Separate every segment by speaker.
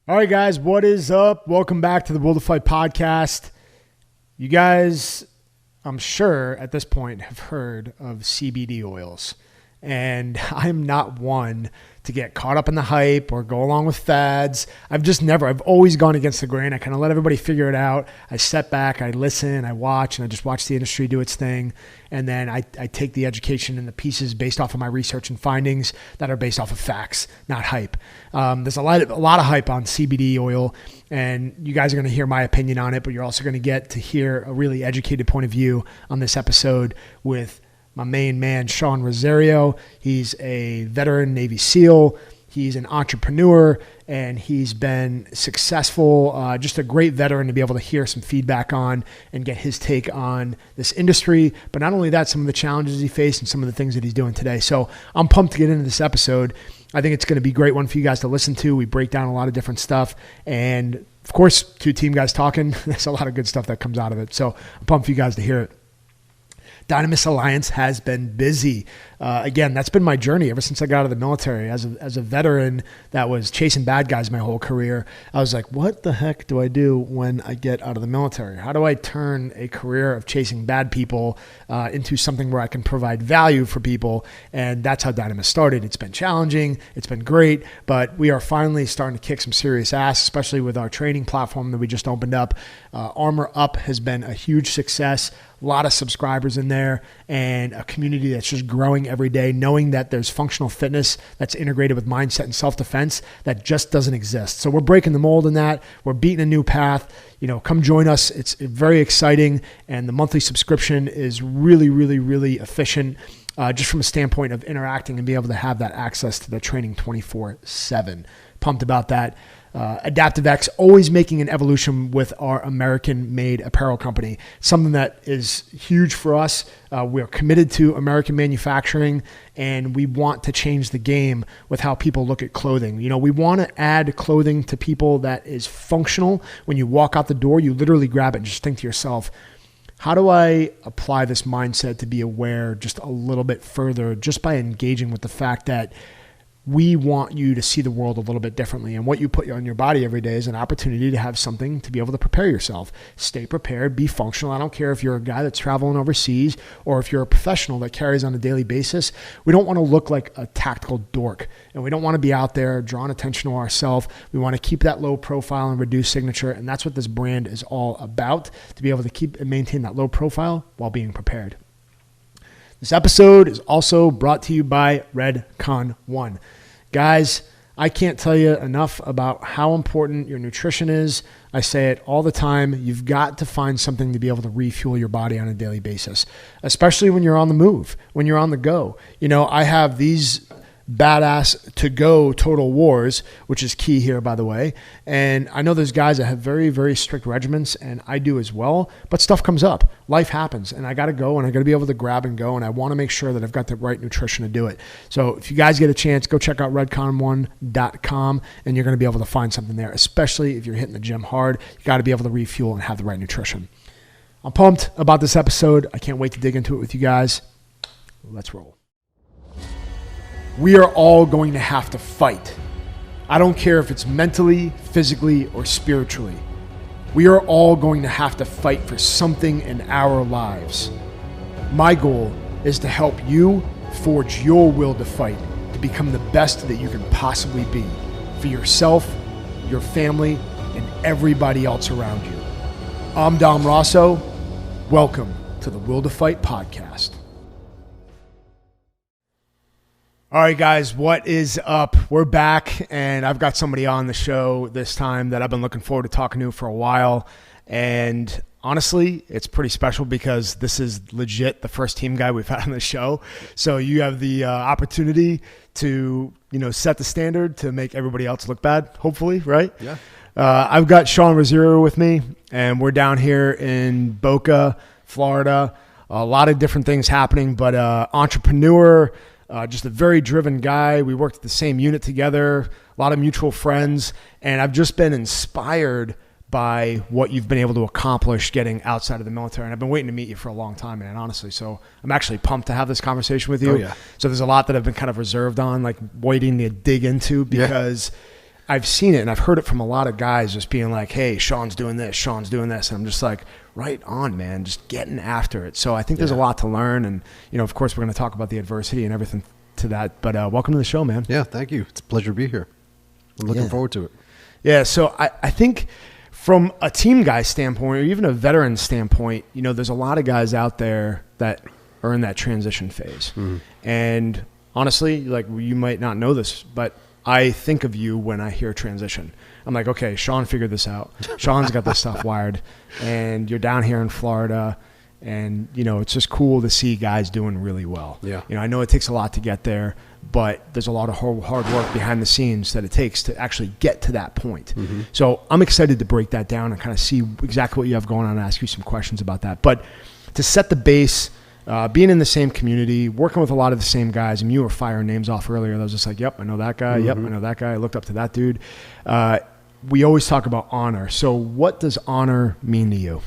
Speaker 1: All right, guys, what is up? Welcome back to the Will to Fight podcast. You guys, I'm sure at this point have heard of CBD oils, and I'm not one to get caught up in the hype or go along with fads. I've always gone against the grain. I kind of let everybody figure it out. I step back, I listen, I watch, and I just watch the industry do its thing. And then I take the education and the pieces based off of my research and findings that are based off of facts, not hype. There's a lot of hype on CBD oil, and you guys are going to hear my opinion on it, but you're also going to get to hear a really educated point of view on this episode with my main man, Sean Rosario. He's a veteran Navy SEAL. He's an entrepreneur, and he's been successful, just a great veteran to be able to hear some feedback on and get his take on this industry. But not only that, some of the challenges he faced and some of the things that he's doing today. So I'm pumped to get into this episode. I think it's going to be a great one for you guys to listen to. We break down a lot of different stuff. And of course, two team guys talking. There's a lot of good stuff that comes out of it. So I'm pumped for you guys to hear it. Dynamis Alliance has been busy. Again, that's been my journey ever since I got out of the military. As a veteran that was chasing bad guys my whole career, I was like, what the heck do I do when I get out of the military? How do I turn a career of chasing bad people into something where I can provide value for people? And that's how Dynamis started. It's been challenging. It's been great, but we are finally starting to kick some serious ass, especially with our training platform that we just opened up. ARMR-UP has been a huge success. A lot of subscribers in there and a community that's just growing every day, knowing that there's functional fitness that's integrated with mindset and self-defense that just doesn't exist. So we're breaking the mold in that. We're beating a new path. Come join us. It's very exciting. And the monthly subscription is really, really, really efficient, just from a standpoint of interacting and being able to have that access to the training 24/7. Pumped about that. AdaptabilityX, always making an evolution with our American-made apparel company, something that is huge for us. We're committed to American manufacturing, and we want to change the game with how people look at clothing. We want to add clothing to people that is functional. When you walk out the door, you literally grab it and just think to yourself, how do I apply this mindset to be aware just a little bit further, just by engaging with the fact that we want you to see the world a little bit differently. And what you put on your body every day is an opportunity to have something to be able to prepare yourself. Stay prepared, be functional. I don't care if you're a guy that's traveling overseas or if you're a professional that carries on a daily basis. We don't want to look like a tactical dork, and we don't want to be out there drawing attention to ourselves. We want to keep that low profile and reduce signature. And that's what this brand is all about, to be able to keep and maintain that low profile while being prepared. This episode is also brought to you by Raton 1. Guys, I can't tell you enough about how important your nutrition is. I say it all the time. You've got to find something to be able to refuel your body on a daily basis, especially when you're on the move, when you're on the go. I have these badass to-go Total Wars, which is key here, by the way. And I know there's guys that have very, very strict regimens, and I do as well, but stuff comes up. Life happens, and I got to go, and I got to be able to grab and go, and I want to make sure that I've got the right nutrition to do it. So if you guys get a chance, go check out redcon1.com, and you're going to be able to find something there, especially if you're hitting the gym hard. You got to be able to refuel and have the right nutrition. I'm pumped about this episode. I can't wait to dig into it with you guys. Let's roll. We are all going to have to fight. I don't care if it's mentally, physically, or spiritually. We are all going to have to fight for something in our lives. My goal is to help you forge your will to fight, to become the best that you can possibly be for yourself, your family, and everybody else around you. I'm Dom Raso. Welcome to the Will to Fight podcast. All right, guys, what is up? We're back, and I've got somebody on the show this time that I've been looking forward to talking to for a while. And honestly, it's pretty special because this is legit the first team guy we've had on the show. So you have the opportunity to, set the standard to make everybody else look bad, hopefully, right?
Speaker 2: Yeah.
Speaker 1: I've got Sean Rosario with me, and we're down here in Boca, Florida. A lot of different things happening, but entrepreneur, just a very driven guy. We worked at the same unit together, a lot of mutual friends, and I've just been inspired by what you've been able to accomplish getting outside of the military. And I've been waiting to meet you for a long time, man, honestly. So I'm actually pumped to have this conversation with you.
Speaker 2: Oh, yeah.
Speaker 1: So there's a lot that I've been kind of reserved on, like waiting to dig into because I've seen it and I've heard it from a lot of guys just being like, hey, Sean's doing this, Sean's doing this. And I'm just like, right on, man, just getting after it. So I think there's a lot to learn. And, of course, we're going to talk about the adversity and everything to that. But welcome to the show, man.
Speaker 2: Yeah, thank you. It's a pleasure to be here. I'm looking forward to it.
Speaker 1: Yeah, so I think from a team guy standpoint or even a veteran standpoint, there's a lot of guys out there that are in that transition phase. Mm-hmm. And honestly, like you might not know this, but I think of you when I hear transition. I'm like, okay, Sean figured this out. Sean's got this stuff wired. And you're down here in Florida. And, it's just cool to see guys doing really well.
Speaker 2: Yeah.
Speaker 1: I know it takes a lot to get there, but there's a lot of hard work behind the scenes that it takes to actually get to that point. Mm-hmm. So I'm excited to break that down and kind of see exactly what you have going on and ask you some questions about that. But to set the base, being in the same community, working with a lot of the same guys, and you were firing names off earlier. I was just like, yep, I know that guy. Mm-hmm. Yep, I know that guy. I looked up to that dude. We always talk about honor. So what does honor mean to you?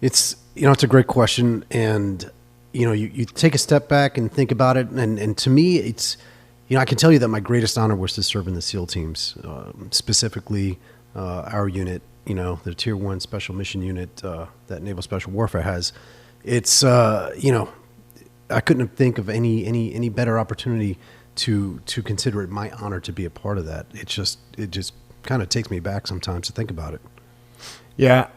Speaker 2: It's a great question. And, you take a step back and think about it. And to me, it's, I can tell you that my greatest honor was to serve in the SEAL teams, specifically our unit, the Tier 1 Special Mission Unit that Naval Special Warfare has. It's, I couldn't think of any better opportunity to consider it my honor to be a part of that. It just kind of takes me back sometimes to think about it.
Speaker 1: Yeah.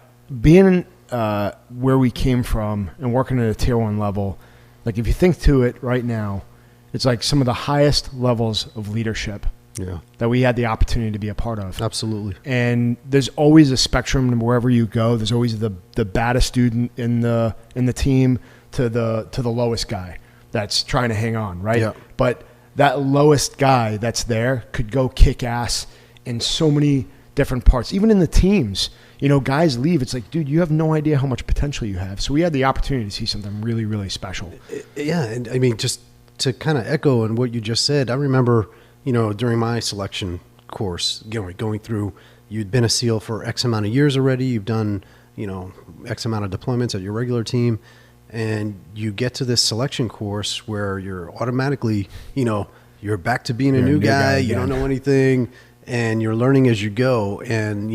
Speaker 1: Being where we came from and working at a Tier 1 level, like if you think to it right now, it's like some of the highest levels of leadership that we had the opportunity to be a part of.
Speaker 2: Absolutely.
Speaker 1: And there's always a spectrum wherever you go. There's always the baddest student in the team to the lowest guy that's trying to hang on, right?
Speaker 2: Yeah.
Speaker 1: But that lowest guy that's there could go kick ass in so many different parts, even in the teams. Guys leave. It's like, dude, you have no idea how much potential you have. So we had the opportunity to see something really, really special.
Speaker 2: Yeah. And I mean, just to kind of echo on what you just said, I remember, during my selection course, going through, you'd been a SEAL for X amount of years already. You've done, X amount of deployments at your regular team. And you get to this selection course where you're automatically, you're back to being a new guy. You don't know anything. And you're learning as you go. And,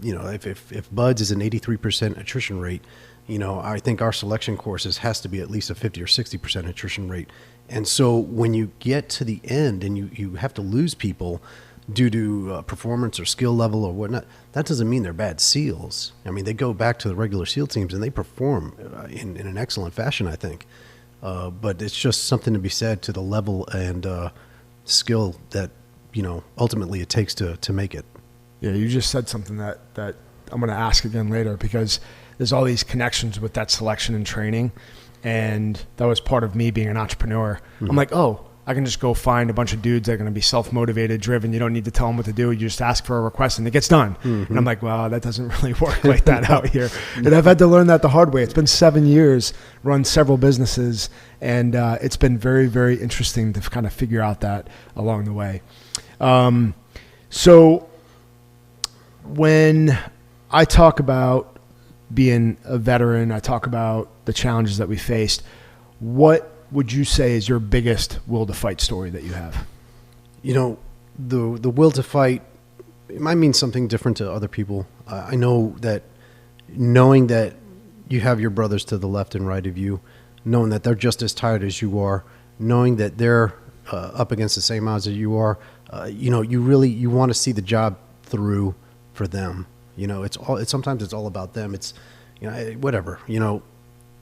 Speaker 2: if Bud's is an 83% attrition rate, I think our selection courses has to be at least a 50 or 60% attrition rate. And so when you get to the end and you have to lose people due to performance or skill level or whatnot, that doesn't mean they're bad SEALs. I mean, they go back to the regular SEAL teams and they perform in an excellent fashion, I think. But it's just something to be said to the level and skill that, ultimately it takes to make it.
Speaker 1: Yeah, you just said something that I'm going to ask again later, because there's all these connections with that selection and training. And that was part of me being an entrepreneur. Mm-hmm. I'm like, oh, I can just go find a bunch of dudes that are going to be self-motivated, driven. You don't need to tell them what to do. You just ask for a request and it gets done. Mm-hmm. And I'm like, well, that doesn't really work like that out here. And I've had to learn that the hard way. It's been 7 years, run several businesses, and it's been very, very interesting to kind of figure out that along the way. So when I talk about being a veteran, I talk about the challenges that we faced, what would you say is your biggest will to fight story that you have? The will to fight, it might mean something different to other people. I know that knowing that you have your brothers to the left and right of you, knowing that they're just as tired as you are, knowing that they're up against the same odds as you are, you want to see the job through for them. Sometimes it's all about them. It's, whatever,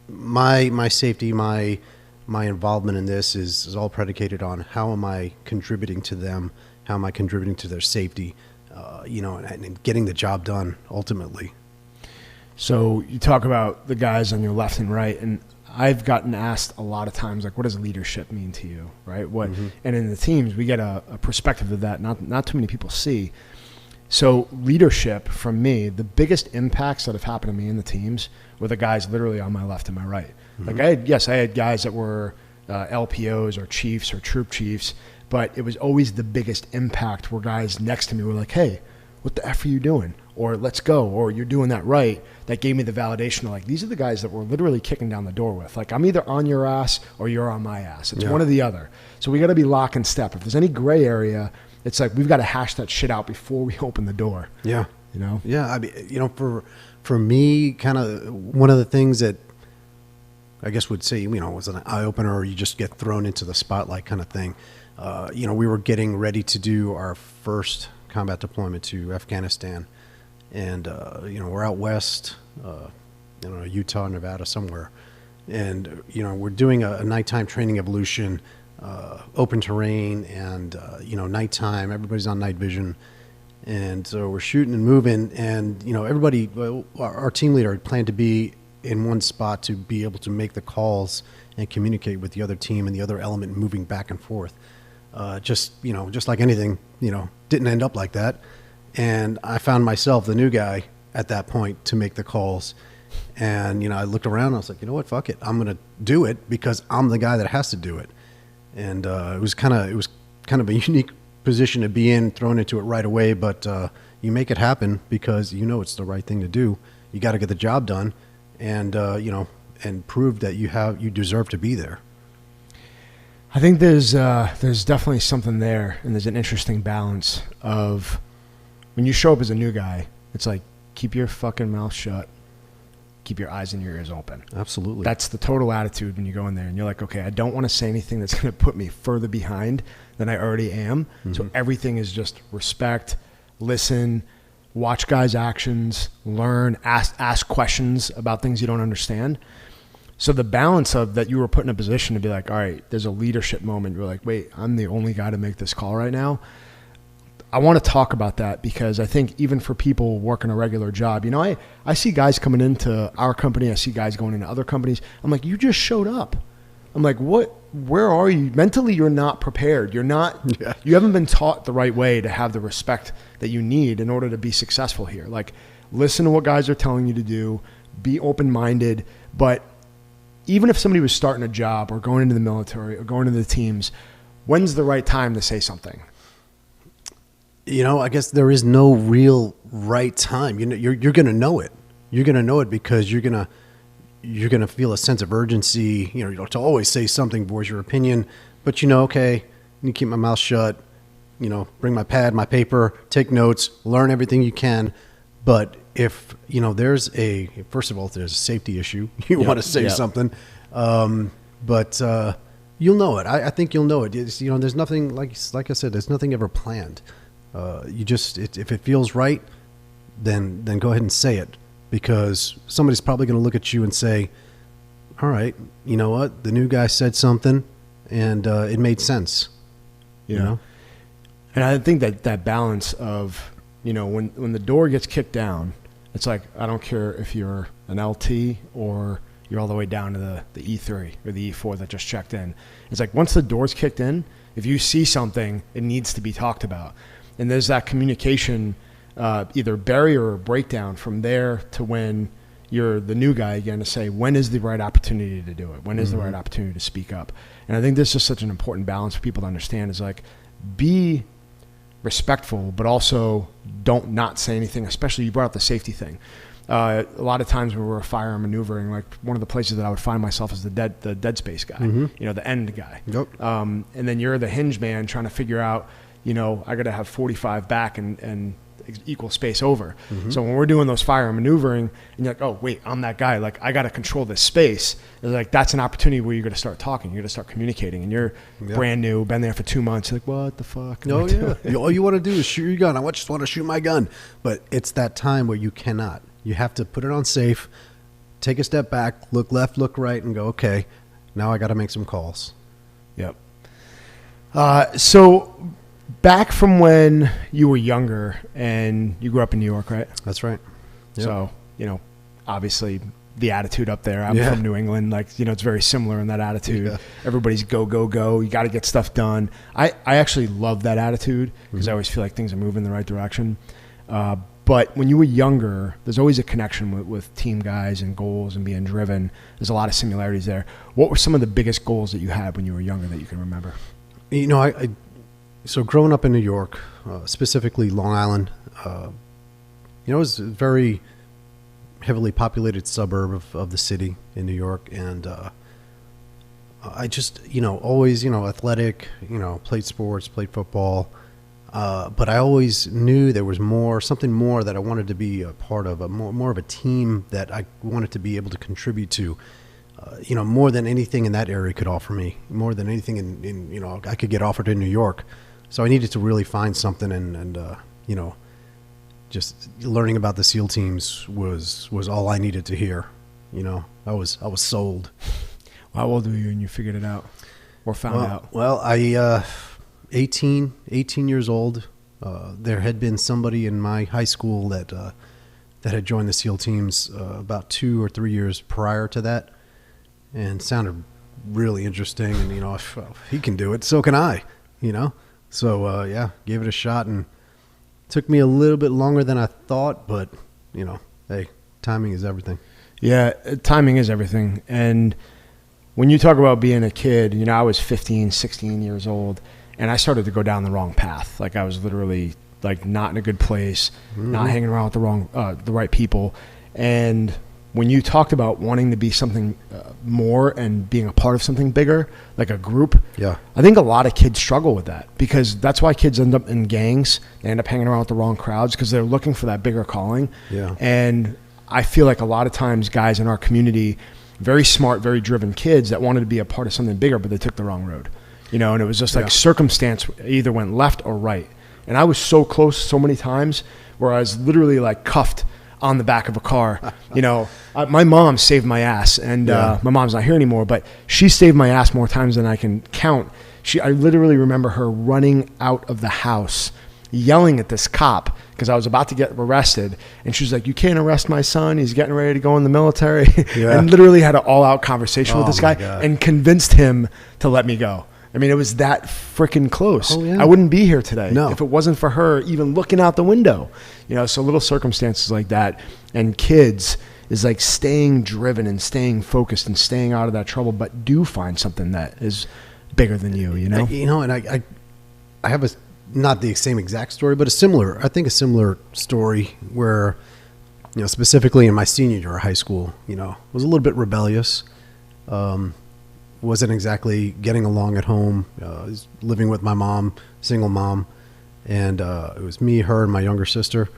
Speaker 1: my safety, my involvement in this is all predicated on how am I contributing to them? How am I contributing to their safety? And getting the job done ultimately. So you talk about the guys on your left and right, and I've gotten asked a lot of times, like, what does leadership mean to you, right? Mm-hmm. And in the teams, we get a perspective of that not too many people see. So leadership, from me, the biggest impacts that have happened to me in the teams were the guys literally on my left and my right. Mm-hmm. Like I had guys that were LPOs or chiefs or troop chiefs, but it was always the biggest impact where guys next to me were like, hey, what the F are you doing? Or let's go, or you're doing that right. That gave me the validation of, like, these are the guys that we're literally kicking down the door with. Like, I'm either on your ass or you're on my ass. It's one or the other. So we got to be lock and step. If there's any gray area, it's like we've got to hash that shit out before we open the door.
Speaker 2: Yeah.
Speaker 1: You know?
Speaker 2: Yeah. I mean, you know, for me, kind of one of the things that I guess would say, you know, was an eye opener, or you just get thrown into the spotlight kind of thing. You know, we were getting ready to do our first combat deployment to Afghanistan, and you know, we're out west, you know, Utah, Nevada, somewhere, and you know, we're doing a nighttime training evolution, open terrain, and you know, nighttime. Everybody's on night vision, and so we're shooting and moving, and you know, everybody, our team leader planned to be in one spot to be able to make the calls and communicate with the other team and the other element moving back and forth. Just, you know, just like anything, you know, didn't end up like that. And I found myself the new guy at that point to make the calls. And, you know, I looked around and I was like, you know what, fuck it. I'm going to do it because I'm the guy that has to do it. And it was kind of a unique position to be in, thrown into it right away. But you make it happen because you know it's the right thing to do. You got to get the job done and, you know, and prove that you deserve to be there.
Speaker 1: I think there's definitely something there, and there's an interesting balance of when you show up as a new guy, it's like, keep your fucking mouth shut, keep your eyes and your ears open.
Speaker 2: Absolutely.
Speaker 1: That's the total attitude when you go in there, and you're like, okay, I don't want to say anything that's going to put me further behind than I already am. Mm-hmm. So everything is just respect, listen, watch guys' actions, learn, ask questions about things you don't understand. So the balance of that, you were put in a position to be like, all right, there's a leadership moment. You're like, wait, I'm the only guy to make this call right now. I want to talk about that because I think even for people working a regular job, you know, I see guys coming into our company. I see guys going into other companies. I'm like, you just showed up. I'm like, where are you? Mentally, you're not prepared. You haven't been taught the right way to have the respect that you need in order to be successful here. Like, listen to what guys are telling you to do, be open-minded, but even if somebody was starting a job or going into the military or going into the teams, when's the right time to say something?
Speaker 2: You know, I guess there is no real right time. You know, you're going to know it. You're going to know it because you're going to feel a sense of urgency, you know, to always say something, voice your opinion, but you know, okay, I need to keep my mouth shut, you know, bring my pad, my paper, take notes, learn everything you can. But if, you know, first of all, if there's a safety issue, you want to say something, but you'll know it. I think you'll know it. It's, you know, there's nothing, like I said, there's nothing ever planned. If it feels right, then go ahead and say it, because somebody's probably going to look at you and say, all right, you know what? The new guy said something and it made sense.
Speaker 1: Yeah.
Speaker 2: You know?
Speaker 1: And I think that balance of, you know, when the door gets kicked down, it's like, I don't care if you're an LT or you're all the way down to the E3 or the E4 that just checked in. It's like, once the door's kicked in, if you see something, it needs to be talked about. And there's that communication, either barrier or breakdown from there to when you're the new guy again to say, when is the right opportunity to do it? When is the right opportunity to speak up? And I think this is such an important balance for people to understand, is like, be respectful, but also don't not say anything, especially you brought up the safety thing. A lot of times when we're firearm maneuvering, like one of the places that I would find myself is the dead space guy, you know, the end guy.
Speaker 2: Yep.
Speaker 1: And then you're the hinge man trying to figure out, you know, I got to have 45 back and equal space over. So when we're doing those firearm maneuvering and you're like, oh wait, I'm that guy, like I got to control this space. It's like, that's an opportunity where you're going to start talking, you're going to start communicating, and you're brand new, been there for 2 months. You're like, what the fuck?
Speaker 2: Oh yeah. All you want to do is shoot your gun. I just want to shoot my gun. But it's that time where you cannot. You have to put it on safe, take a step back, look left, look right, and go, okay, now I got to make some calls.
Speaker 1: Yep. So back from when you were younger and you grew up in New York, right?
Speaker 2: That's right. Yep.
Speaker 1: So, you know, obviously the attitude up there, I'm from New England, like, you know, it's very similar in that attitude. Yeah. Everybody's go, go, go. You got to get stuff done. I actually love that attitude because I always feel like things are moving in the right direction. But when you were younger, there's always a connection with team guys and goals and being driven. There's a lot of similarities there. What were some of the biggest goals that you had when you were younger that you can remember?
Speaker 2: You know, so growing up in New York, specifically Long Island, you know, it was a very heavily populated suburb of the city in New York. And I just, you know, always, you know, athletic, you know, played sports, played football. But I always knew there was something more that I wanted to be a part of, more of a team that I wanted to be able to contribute to. More than anything in that area could offer me, more than anything in I could get offered in New York. So I needed to really find something, and just learning about the SEAL teams was all I needed to hear. I was sold.
Speaker 1: How old were you when you figured it out or found out?
Speaker 2: Well, I 18 years old. There had been somebody in my high school that had joined the SEAL teams about 2 or 3 years prior to that, and sounded really interesting. And if he can do it, so can I. So gave it a shot, and took me a little bit longer than I thought, but hey, timing is everything.
Speaker 1: Yeah, timing is everything. And when you talk about being a kid, I was 15, 16 years old, and I started to go down the wrong path. Like, I was literally not in a good place, not hanging around with the right people. And when you talked about wanting to be something more and being a part of something bigger, like a group, I think a lot of kids struggle with that, because that's why kids end up in gangs. They end up hanging around with the wrong crowds because they're looking for that bigger calling. Yeah. And I feel like a lot of times guys in our community, very smart, very driven kids that wanted to be a part of something bigger, but they took the wrong road. And it was just circumstance either went left or right. And I was so close so many times where I was literally cuffed on the back of a car. My mom saved my ass, and my mom's not here anymore, but she saved my ass more times than I can count. I literally remember her running out of the house, yelling at this cop because I was about to get arrested, and she was like, "You can't arrest my son. He's getting ready to go in the military." And literally had an all-out conversation with this guy and convinced him to let me go. I mean, it was that freaking close. Oh, yeah. I wouldn't be here today if it wasn't for her even looking out the window. So little circumstances like that, and kids is staying driven and staying focused and staying out of that trouble, but do find something that is bigger than you.
Speaker 2: And I have not the same exact story, but a similar story where, specifically in my senior year of high school, was a little bit rebellious. Wasn't exactly getting along at home. I was living with my mom, single mom, and it was me, her, and my younger sister.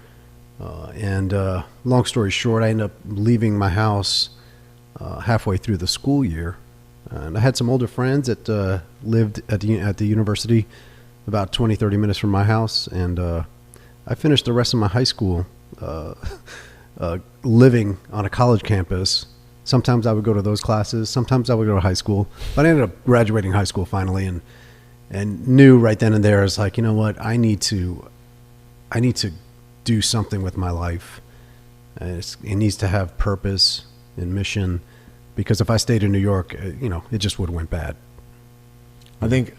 Speaker 2: Long story short, I ended up leaving my house halfway through the school year. And I had some older friends that lived at the university about 20, 30 minutes from my house. And I finished the rest of my high school living on a college campus. Sometimes I would go to those classes. Sometimes I would go to high school. But I ended up graduating high school finally, and knew right then and there, I was like, you know what? I need to do something with my life. It needs to have purpose and mission, because if I stayed in New York, it just would have went bad.
Speaker 1: I think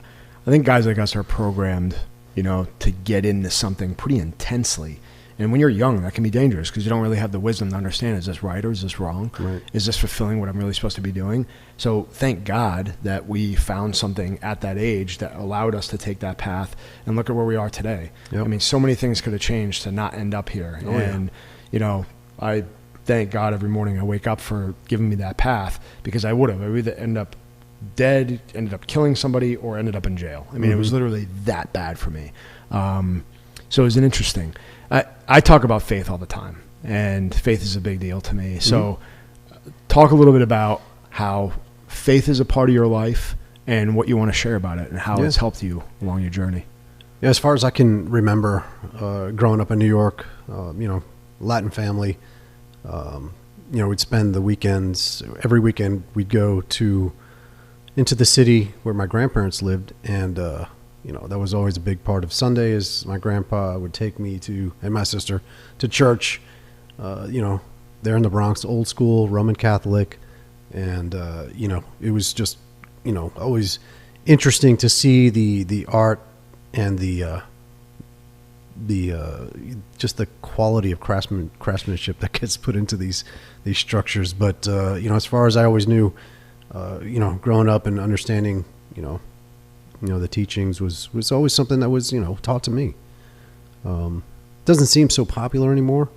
Speaker 1: guys like us are programmed, to get into something pretty intensely. And when you're young, that can be dangerous because you don't really have the wisdom to understand, is this right or is this wrong? Right. Is this fulfilling what I'm really supposed to be doing? So thank God that we found something at that age that allowed us to take that path and look at where we are today. Yep. I mean, so many things could have changed to not end up here. Oh, and, I thank God every morning I wake up for giving me that path, because I would have. I would either end up dead, ended up killing somebody, or ended up in jail. I mean, It was literally that bad for me. So it was an interesting. I talk about faith all the time, and faith is a big deal to me. So talk a little bit about how faith is a part of your life and what you want to share about it and how it's helped you along your journey.
Speaker 2: Yeah, as far as I can remember, growing up in New York, Latin family, we'd spend the weekends, every weekend we'd go into the city where my grandparents lived, and that was always a big part of Sundays. My grandpa would take me and my sister to church, there in the Bronx, old school, Roman Catholic. And, it was just, always interesting to see the art and just the quality of craftsmanship that gets put into these structures. But, as far as I always knew, growing up and understanding, the teachings was always something that was, taught to me. Doesn't seem so popular anymore.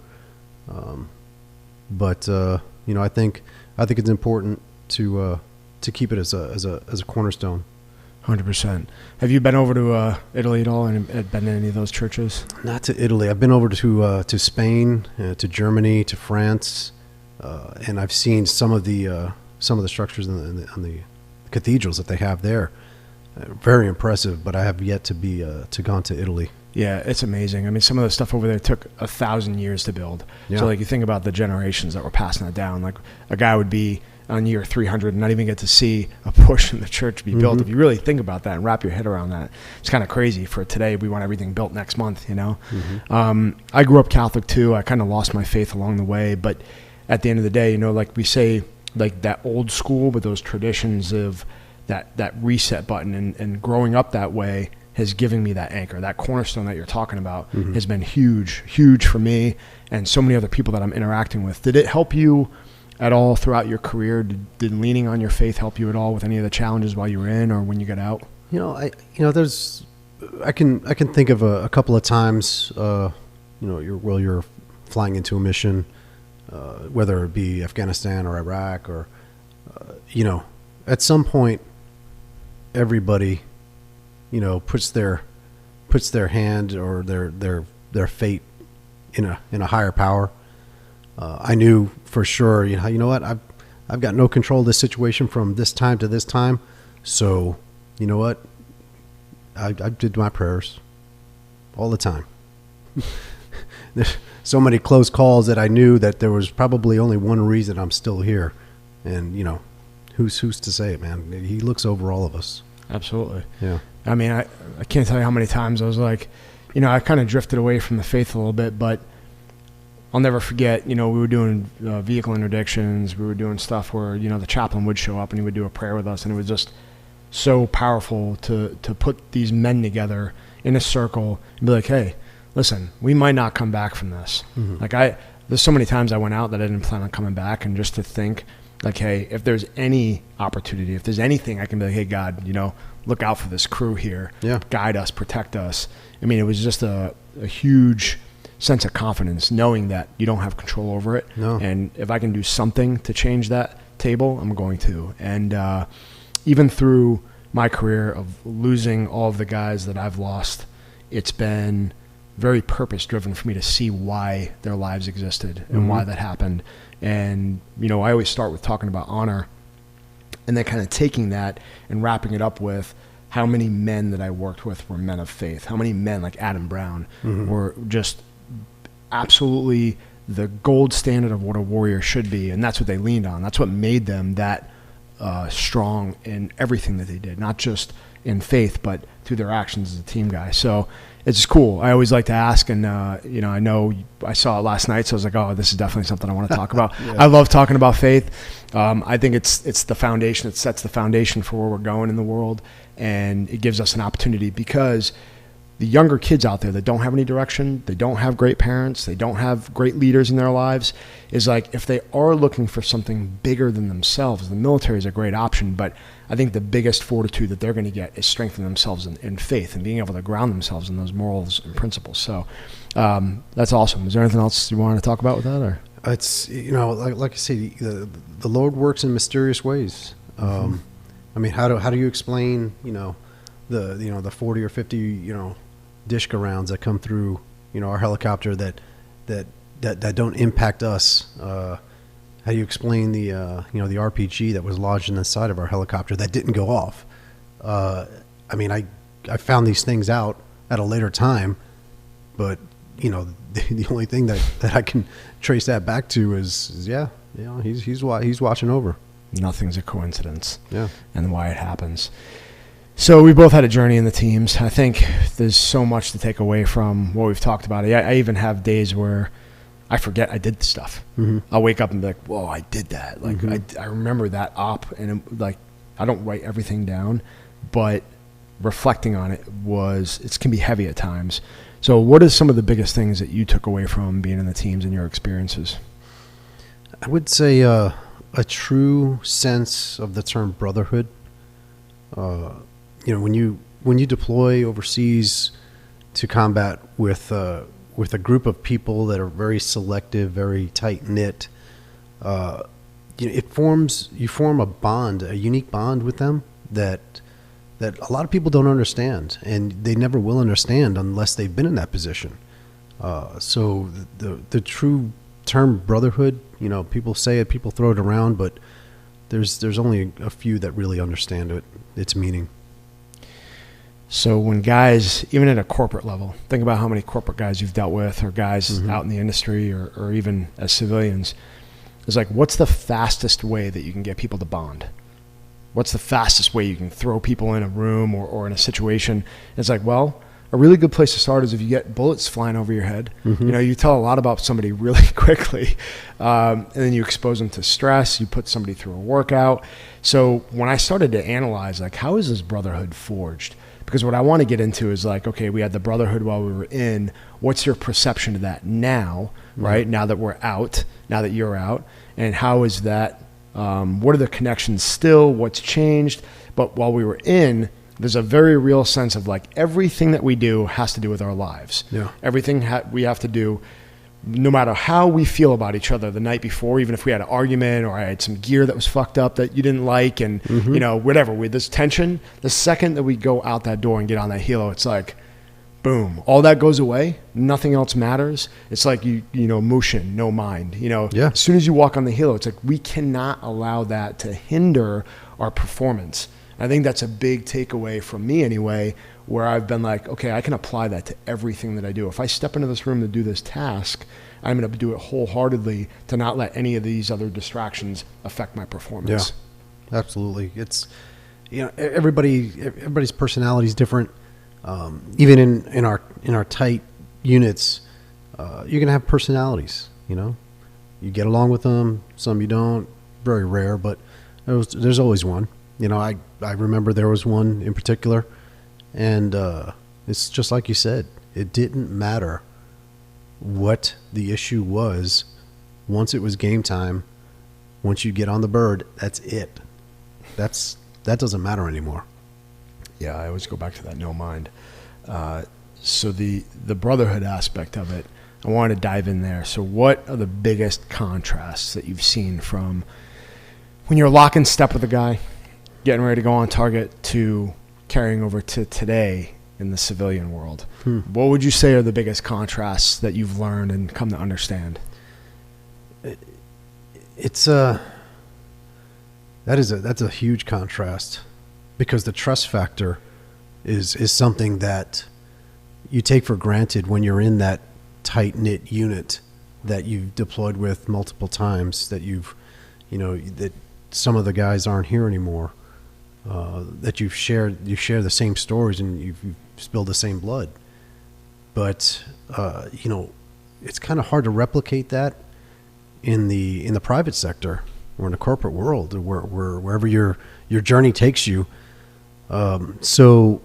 Speaker 2: But I think it's important to keep it as a cornerstone.
Speaker 1: 100%. Have you been over to Italy at all and been in any of those churches?
Speaker 2: Not to Italy. I've been over to Spain, to Germany, to France, and I've seen some of the structures on the cathedrals that they have there. Very impressive, but I have yet to be gone to Italy.
Speaker 1: Yeah, it's amazing. I mean, some of the stuff over there took 1,000 years to build.
Speaker 2: Yeah.
Speaker 1: So, like, you think about the generations that were passing that down. Like, a guy would be on year 300 and not even get to see a portion of the church be built. If you really think about that and wrap your head around that, it's kind of crazy. For today, we want everything built next month, you know? I grew up Catholic, too. I kind of lost my faith along the way. But at the end of the day, you know, like we say, like that old school, but those traditions of that reset button and growing up that way has given me that anchor. That cornerstone that you're talking about has been huge for me and so many other people that I'm interacting with. Did it help you at all throughout your career? Did leaning on your faith help you at all with any of the challenges while you were in or when you got out?
Speaker 2: I can think of a couple of times, you're flying into a mission, whether it be Afghanistan or Iraq or, at some point, everybody, puts their hand or their fate in a higher power. I knew for sure, you know what, I've got no control of this situation from this time to this time. So, you know what, I did my prayers all the time. There's so many close calls that I knew that there was probably only one reason I'm still here. And, who's to say it, man? He looks over all of us.
Speaker 1: Absolutely.
Speaker 2: Yeah.
Speaker 1: I mean, I can't tell you how many times I was like, I kind of drifted away from the faith a little bit, but I'll never forget, we were doing vehicle interdictions. We were doing stuff where, the chaplain would show up and he would do a prayer with us. And it was just so powerful to put these men together in a circle and be like, hey, listen, we might not come back from this. There's so many times I went out that I didn't plan on coming back, and just to think like, hey, if there's any opportunity, if there's anything I can be like, hey, God, look out for this crew here.
Speaker 2: Yeah.
Speaker 1: Guide us, protect us. I mean, it was just a huge sense of confidence knowing that you don't have control over it.
Speaker 2: No.
Speaker 1: And if I can do something to change that table, I'm going to. And even through my career of losing all of the guys that I've lost, it's been very purpose-driven for me to see why their lives existed and why that happened. And, I always start with talking about honor and then kind of taking that and wrapping it up with how many men that I worked with were men of faith, how many men like Adam Brown were just absolutely the gold standard of what a warrior should be. And that's what they leaned on. That's what made them that strong in everything that they did, not just in faith, but through their actions as a team guy. So it's just cool. I always like to ask, and I know I saw it last night, so I was like, oh, this is definitely something I want to talk about. Yeah. I love talking about faith. I think it's the foundation. It sets the foundation for where we're going in the world, and it gives us an opportunity because the younger kids out there that don't have any direction, they don't have great parents, they don't have great leaders in their lives, is like, if they are looking for something bigger than themselves, the military is a great option, but I think the biggest fortitude that they're going to get is strengthening themselves in faith and being able to ground themselves in those morals and principles. So that's awesome. Is there anything else you want to talk about with that? Or?
Speaker 2: It's, like I say, the Lord works in mysterious ways. I mean, how do you explain, the 40 or 50, Dishka rounds that come through, our helicopter that don't impact us? How do you explain the the RPG that was lodged in the side of our helicopter that didn't go off? I mean, I found these things out at a later time, but the only thing that I can trace that back to is he's watching over.
Speaker 1: Nothing's a coincidence.
Speaker 2: Yeah,
Speaker 1: and why it happens. So we both had a journey in the teams. I think there's so much to take away from what we've talked about. I even have days where I forget I did the stuff. I'll wake up and be like, whoa, I did that. Like, I remember that op, and I don't write everything down, but reflecting on it can be heavy at times. So what are some of the biggest things that you took away from being in the teams and your experiences?
Speaker 2: I would say a true sense of the term brotherhood. When you deploy overseas to combat with a group of people that are very selective, very tight knit, you form a bond, a unique bond with them that that a lot of people don't understand, and they never will understand unless they've been in that position. So the true term brotherhood, people say it, people throw it around, but there's only a few that really understand its meaning.
Speaker 1: So when guys, even at a corporate level, think about how many corporate guys you've dealt with, or guys out in the industry, or even as civilians. It's like, what's the fastest way that you can get people to bond? What's the fastest way you can throw people in a room or in a situation? It's like, well, a really good place to start is if you get bullets flying over your head. You tell a lot about somebody really quickly, and then you expose them to stress. You put somebody through a workout. So when I started to analyze, like, how is this brotherhood forged? Because what I want to get into is like, okay, we had the brotherhood while we were in. What's your perception of that now, right? Now that we're out, now that you're out, and how is that? What are the connections still? What's changed? But while we were in, there's a very real sense of like everything that we do has to do with our lives. Yeah. Everything we have to do, no matter how we feel about each other the night before, even if we had an argument or I had some gear that was fucked up that you didn't like, and whatever, with this tension, the second that we go out that door and get on that helo, it's like, boom, all that goes away. Nothing else matters. It's like, motion, no mind, As soon as you walk on the helo, it's like, we cannot allow that to hinder our performance. I think that's a big takeaway from me anyway, where I've been like, okay, I can apply that to everything that I do. If I step into this room to do this task, I'm going to do it wholeheartedly to not let any of these other distractions affect my performance.
Speaker 2: Yeah, absolutely. It's, everybody's personality is different. Even in our tight units, you're going to have personalities, you get along with them. Some you don't, very rare, but there's always one. I remember there was one in particular, and it's just like you said, it didn't matter what the issue was. Once it was game time, once you get on the bird, that's it. That doesn't matter anymore.
Speaker 1: Yeah, I always go back to that no mind. So the brotherhood aspect of it, I wanted to dive in there. So what are the biggest contrasts that you've seen from when you're locking step with a guy, getting ready to go on target, to carrying over to today in the civilian world? What would you say are the biggest contrasts that you've learned and come to understand?
Speaker 2: That's a huge contrast, because the trust factor is something that you take for granted when you're in that tight-knit unit that you've deployed with multiple times, that that some of the guys aren't here anymore, that you share the same stories and you've spilled the same blood. But it's kind of hard to replicate that in the private sector or in the corporate world, wherever your journey takes you. So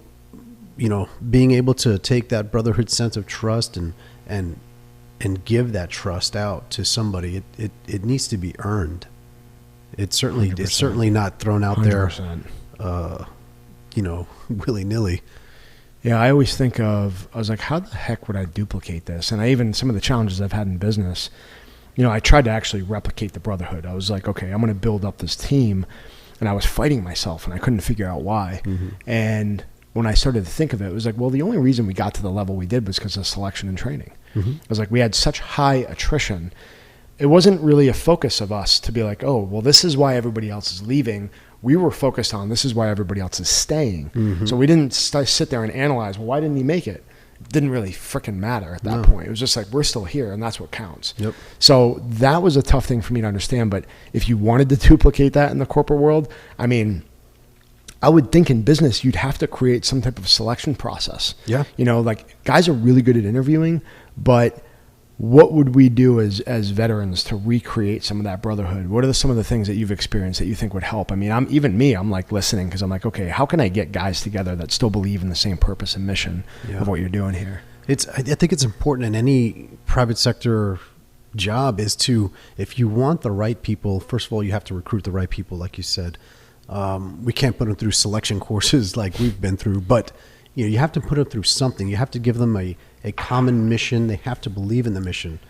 Speaker 2: being able to take that brotherhood sense of trust and give that trust out to somebody, it needs to be earned. It's certainly not thrown out 100%. There, willy-nilly.
Speaker 1: Yeah, I always think I was like, how the heck would I duplicate this? And some of the challenges I've had in business, I tried to actually replicate the brotherhood. I was like, okay, I'm going to build up this team, and I was fighting myself, and I couldn't figure out why. And when I started to think of it, it was like, well, the only reason we got to the level we did was because of selection and training. I was like, we had such high attrition. It wasn't really a focus of us to be like, oh, well, this is why everybody else is leaving. We were focused on this is why everybody else is staying. So we didn't sit there and analyze, well, why didn't he make it? It didn't really freaking matter at that point. It was just like, we're still here, and that's what counts. Yep. So that was a tough thing for me to understand. But if you wanted to duplicate that in the corporate world, I mean, I would think in business, you'd have to create some type of selection process. Yeah. Like, guys are really good at interviewing, but what would we do as veterans to recreate some of that brotherhood? What are some of the things that you've experienced that you think would help? I mean, I'm like listening, because I'm like, okay, how can I get guys together that still believe in the same purpose and mission of what you're doing here? I
Speaker 2: think it's important in any private sector job is to, if you want the right people, first of all, you have to recruit the right people, like you said. We can't put them through selection courses like we've been through, but you have to put them through something. You have to give them a common mission. They have to believe in the mission.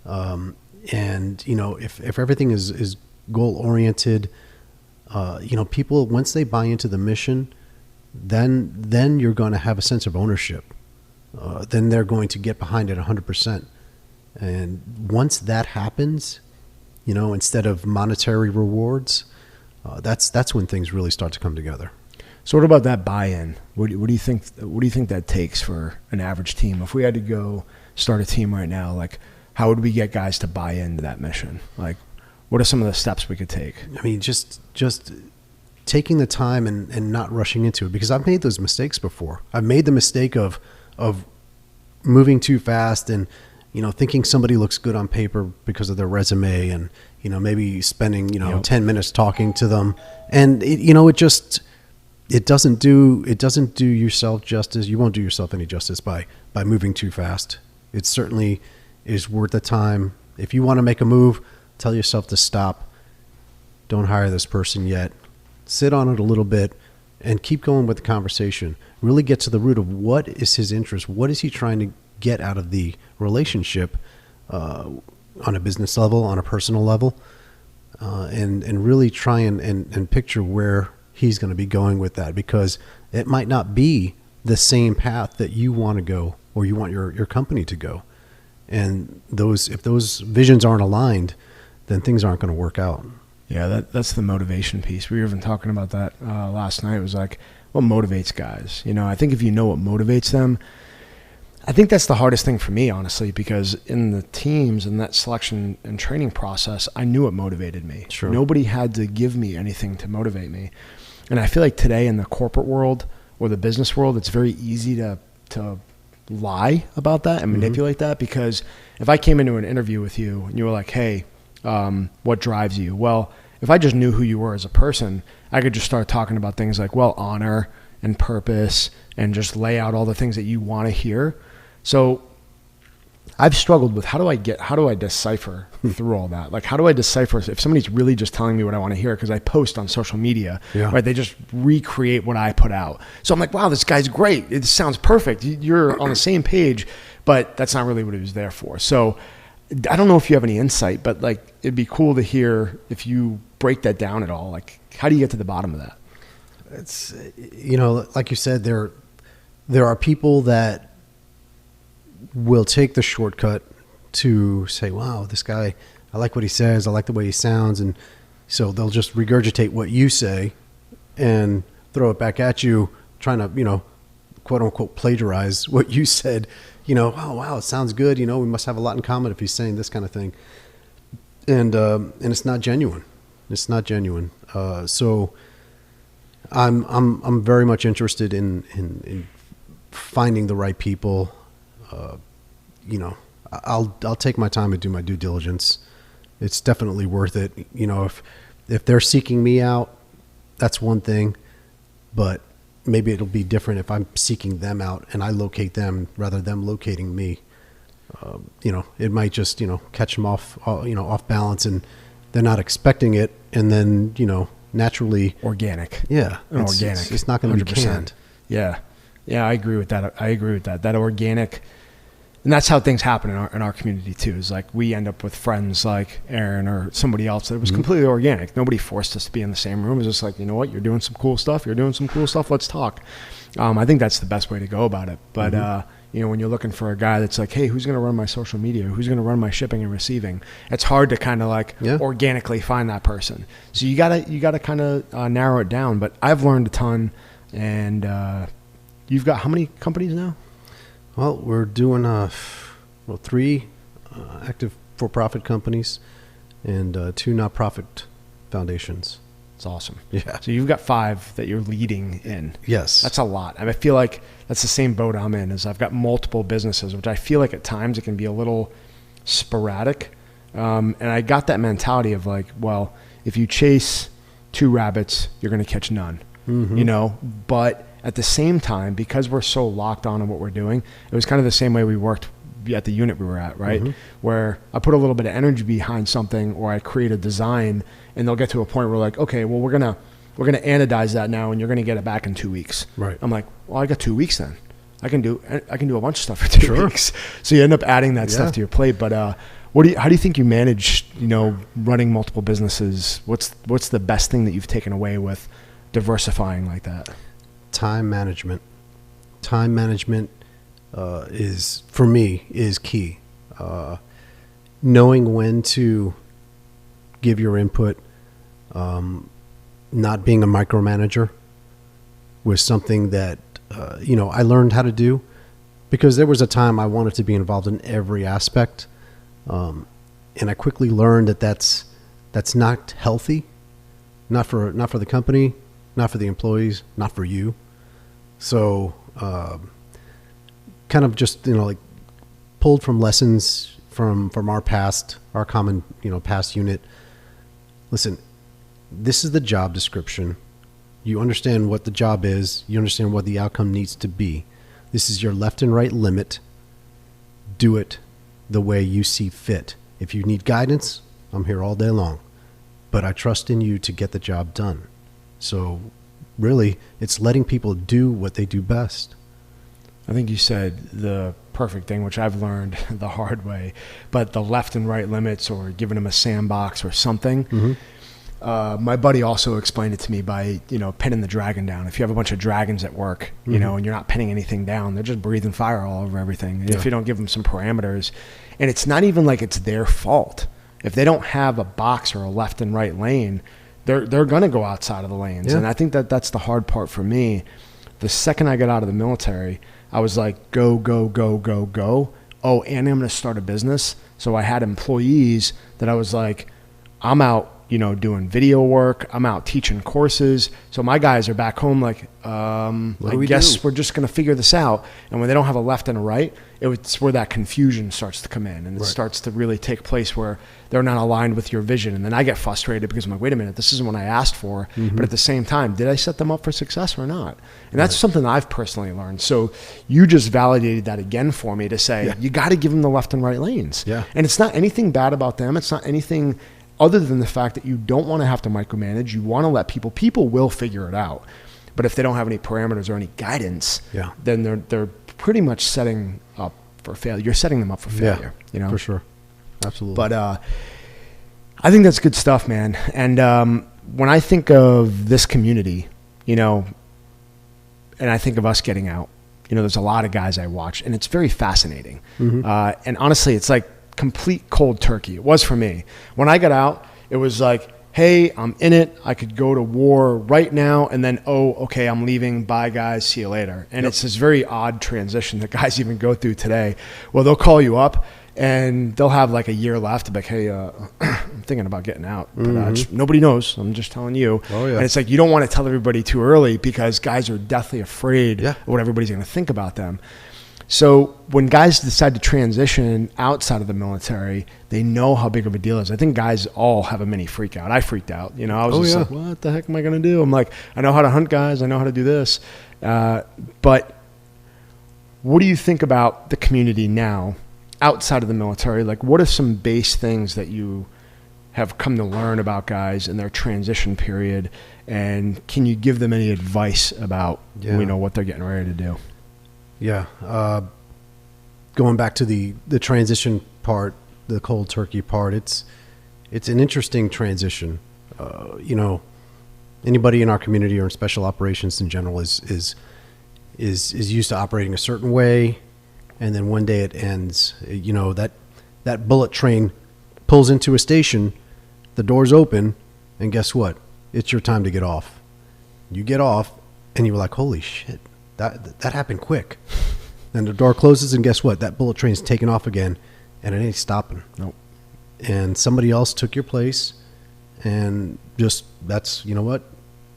Speaker 2: And if everything is goal oriented, people, once they buy into the mission, then you're going to have a sense of ownership. Then they're going to get behind it 100%. And once that happens, instead of monetary rewards, that's when things really start to come together.
Speaker 1: So what about that buy-in? What do you think? What do you think that takes for an average team? If we had to go start a team right now, like how would we get guys to buy into that mission? Like, what are some of the steps we could take?
Speaker 2: I mean, just taking the time and not rushing into it, because I've made those mistakes before. I've made the mistake of moving too fast and thinking somebody looks good on paper because of their resume, and maybe spending 10 minutes talking to them, and it doesn't do yourself justice. You won't do yourself any justice by moving too fast. It certainly is worth the time. If you want to make a move, tell yourself to stop. Don't hire this person yet. Sit on it a little bit and keep going with the conversation. Really get to the root of what is his interest. What is he trying to get out of the relationship, on a business level, on a personal level, and really try and picture where he's going to be going with that, because it might not be the same path that you want to go or you want your company to go. And if those visions aren't aligned, then things aren't going to work out.
Speaker 1: Yeah, that's the motivation piece. We were even talking about that last night. It was like, what motivates guys? I think if you know what motivates them, I think that's the hardest thing for me, honestly, because in the teams and that selection and training process, I knew what motivated me.
Speaker 2: Sure.
Speaker 1: Nobody had to give me anything to motivate me. And I feel like today in the corporate world or the business world, it's very easy to lie about that and manipulate that, because if I came into an interview with you and you were like, hey, what drives you? Well, if I just knew who you were as a person, I could just start talking about things like, well, honor and purpose, and just lay out all the things that you want to hear. So I've struggled with how do I decipher through all that? Like, how do I decipher if somebody's really just telling me what I want to hear? Because I post on social media, right? They just recreate what I put out. So I'm like, wow, this guy's great. It sounds perfect. You're on the same page, but that's not really what he was there for. So I don't know if you have any insight, but like, it'd be cool to hear if you break that down at all. Like, how do you get to the bottom of that?
Speaker 2: It's, like you said, there are people that will take the shortcut to say, wow, this guy, I like what he says. I like the way he sounds. And so they'll just regurgitate what you say and throw it back at you, trying to, quote unquote, plagiarize what you said. Oh, wow, it sounds good. We must have a lot in common if he's saying this kind of thing. And it's not genuine. It's not genuine. So I'm very much interested in finding the right people. I'll take my time and do my due diligence. It's definitely worth it. If they're seeking me out, that's one thing, but maybe it'll be different if I'm seeking them out and I locate them rather than them locating me. It might just, catch them off balance, and they're not expecting it. And then, naturally
Speaker 1: organic.
Speaker 2: Yeah.
Speaker 1: Organic.
Speaker 2: It's not going to be canned.
Speaker 1: Yeah. Yeah. I agree with that. That organic. And that's how things happen in our community too. Is like we end up with friends like Aaron or somebody else that was completely organic. Nobody forced us to be in the same room. It was just like, you know what, you're doing some cool stuff. Let's talk. I think that's the best way to go about it. But when you're looking for a guy that's like, hey, who's going to run my social media? Who's going to run my shipping and receiving? It's hard to kind of organically find that person. So you gotta kind of narrow it down. But I've learned a ton. And you've got how many companies now?
Speaker 2: Well, we're doing 3 active for-profit companies and 2 nonprofit foundations.
Speaker 1: It's awesome.
Speaker 2: Yeah.
Speaker 1: So you've got 5 that you're leading in.
Speaker 2: Yes.
Speaker 1: That's a lot. I feel like that's the same boat I'm in. Is I've got multiple businesses, which I feel like at times it can be a little sporadic. And I got that mentality of like, well, if you chase 2 rabbits, you're going to catch none. But at the same time, because we're so locked on what we're doing, it was kind of the same way we worked at the unit we were at, right? Where I put a little bit of energy behind something, or I create a design, and they'll get to a point where like, okay, well, we're gonna anodize that now, and you're gonna get it back in 2 weeks.
Speaker 2: Right.
Speaker 1: I'm like, well, I got 2 weeks then. I can do a bunch of stuff for 2 weeks. So you end up adding that stuff to your plate. But how do you think you manage, running multiple businesses? What's the best thing that you've taken away with diversifying like that?
Speaker 2: time management. Time management is, for me, is key. Knowing when to give your input, not being a micromanager was something that, I learned how to do, because there was a time I wanted to be involved in every aspect. And I quickly learned that that's not healthy, not for the company, not for the employees, not for you. So, kind of just, like pulled from lessons from our common, past unit. Listen, this is the job description. You understand what the job is. You understand what the outcome needs to be. This is your left and right limit. Do it the way you see fit. If you need guidance, I'm here all day long, but I trust in you to get the job done. So really, it's letting people do what they do best.
Speaker 1: I think you said the perfect thing, which I've learned the hard way, but the left and right limits, or giving them a sandbox or something. Mm-hmm. My buddy also explained it to me by, pinning the dragon down. If you have a bunch of dragons at work, and you're not pinning anything down, they're just breathing fire all over everything. And if you don't give them some parameters, and it's not even like it's their fault. If they don't have a box or a left and right lane, they're going to go outside of the lanes. Yeah. And I think that's the hard part for me. The second I got out of the military, I was like, go, go, go, go, go. Oh, and I'm going to start a business. So I had employees that I was like, I'm out, doing video work. I'm out teaching courses. So my guys are back home like, I guess we're just going to figure this out. And when they don't have a left and a right, it's where that confusion starts to come in. And it starts to really take place where they're not aligned with your vision. And then I get frustrated because I'm like, wait a minute, this isn't what I asked for. Mm-hmm. But at the same time, did I set them up for success or not? And that's something that I've personally learned. So you just validated that again for me to say, you got to give them the left and right lanes. Yeah. And it's not anything bad about them. It's not anything other than the fact that you don't want to have to micromanage. You want to let people will figure it out. But if they don't have any parameters or any guidance, then they're pretty much setting up for failure. You're setting them up for failure,
Speaker 2: For sure. Absolutely.
Speaker 1: But I think that's good stuff, man. And when I think of this community, and I think of us getting out, there's a lot of guys I watch, and it's very fascinating. Mm-hmm. And honestly, it's like complete cold turkey. It was for me. When I got out, it was like, hey, I'm in it. I could go to war right now. And then, okay, I'm leaving. Bye, guys. See you later. And it's this very odd transition that guys even go through today. Well, they'll call you up and they'll have like a year left. Like, hey, I'm thinking about getting out. But nobody knows. I'm just telling you. Oh, yeah. And it's like you don't want to tell everybody too early because guys are deathly afraid of what everybody's going to think about them. So when guys decide to transition outside of the military, they know how big of a deal it is. I think guys all have a mini freak out. I freaked out. I was like, what the heck am I going to do? I'm like, I know how to hunt, guys. I know how to do this. But what do you think about the community now outside of the military? Like, what are some base things that you have come to learn about guys in their transition period? And can you give them any advice about, what they're getting ready to do?
Speaker 2: Yeah. Going back to the transition part, the cold turkey part, it's an interesting transition. Anybody in our community or in special operations in general is used to operating a certain way, and then one day it ends. That bullet train pulls into a station, the doors open, and guess what? It's your time to get off. You get off, and you're like, holy shit. That happened quick. And the door closes, and guess what? That bullet train's taking off again, and it ain't stopping. Nope. And somebody else took your place, and just that's what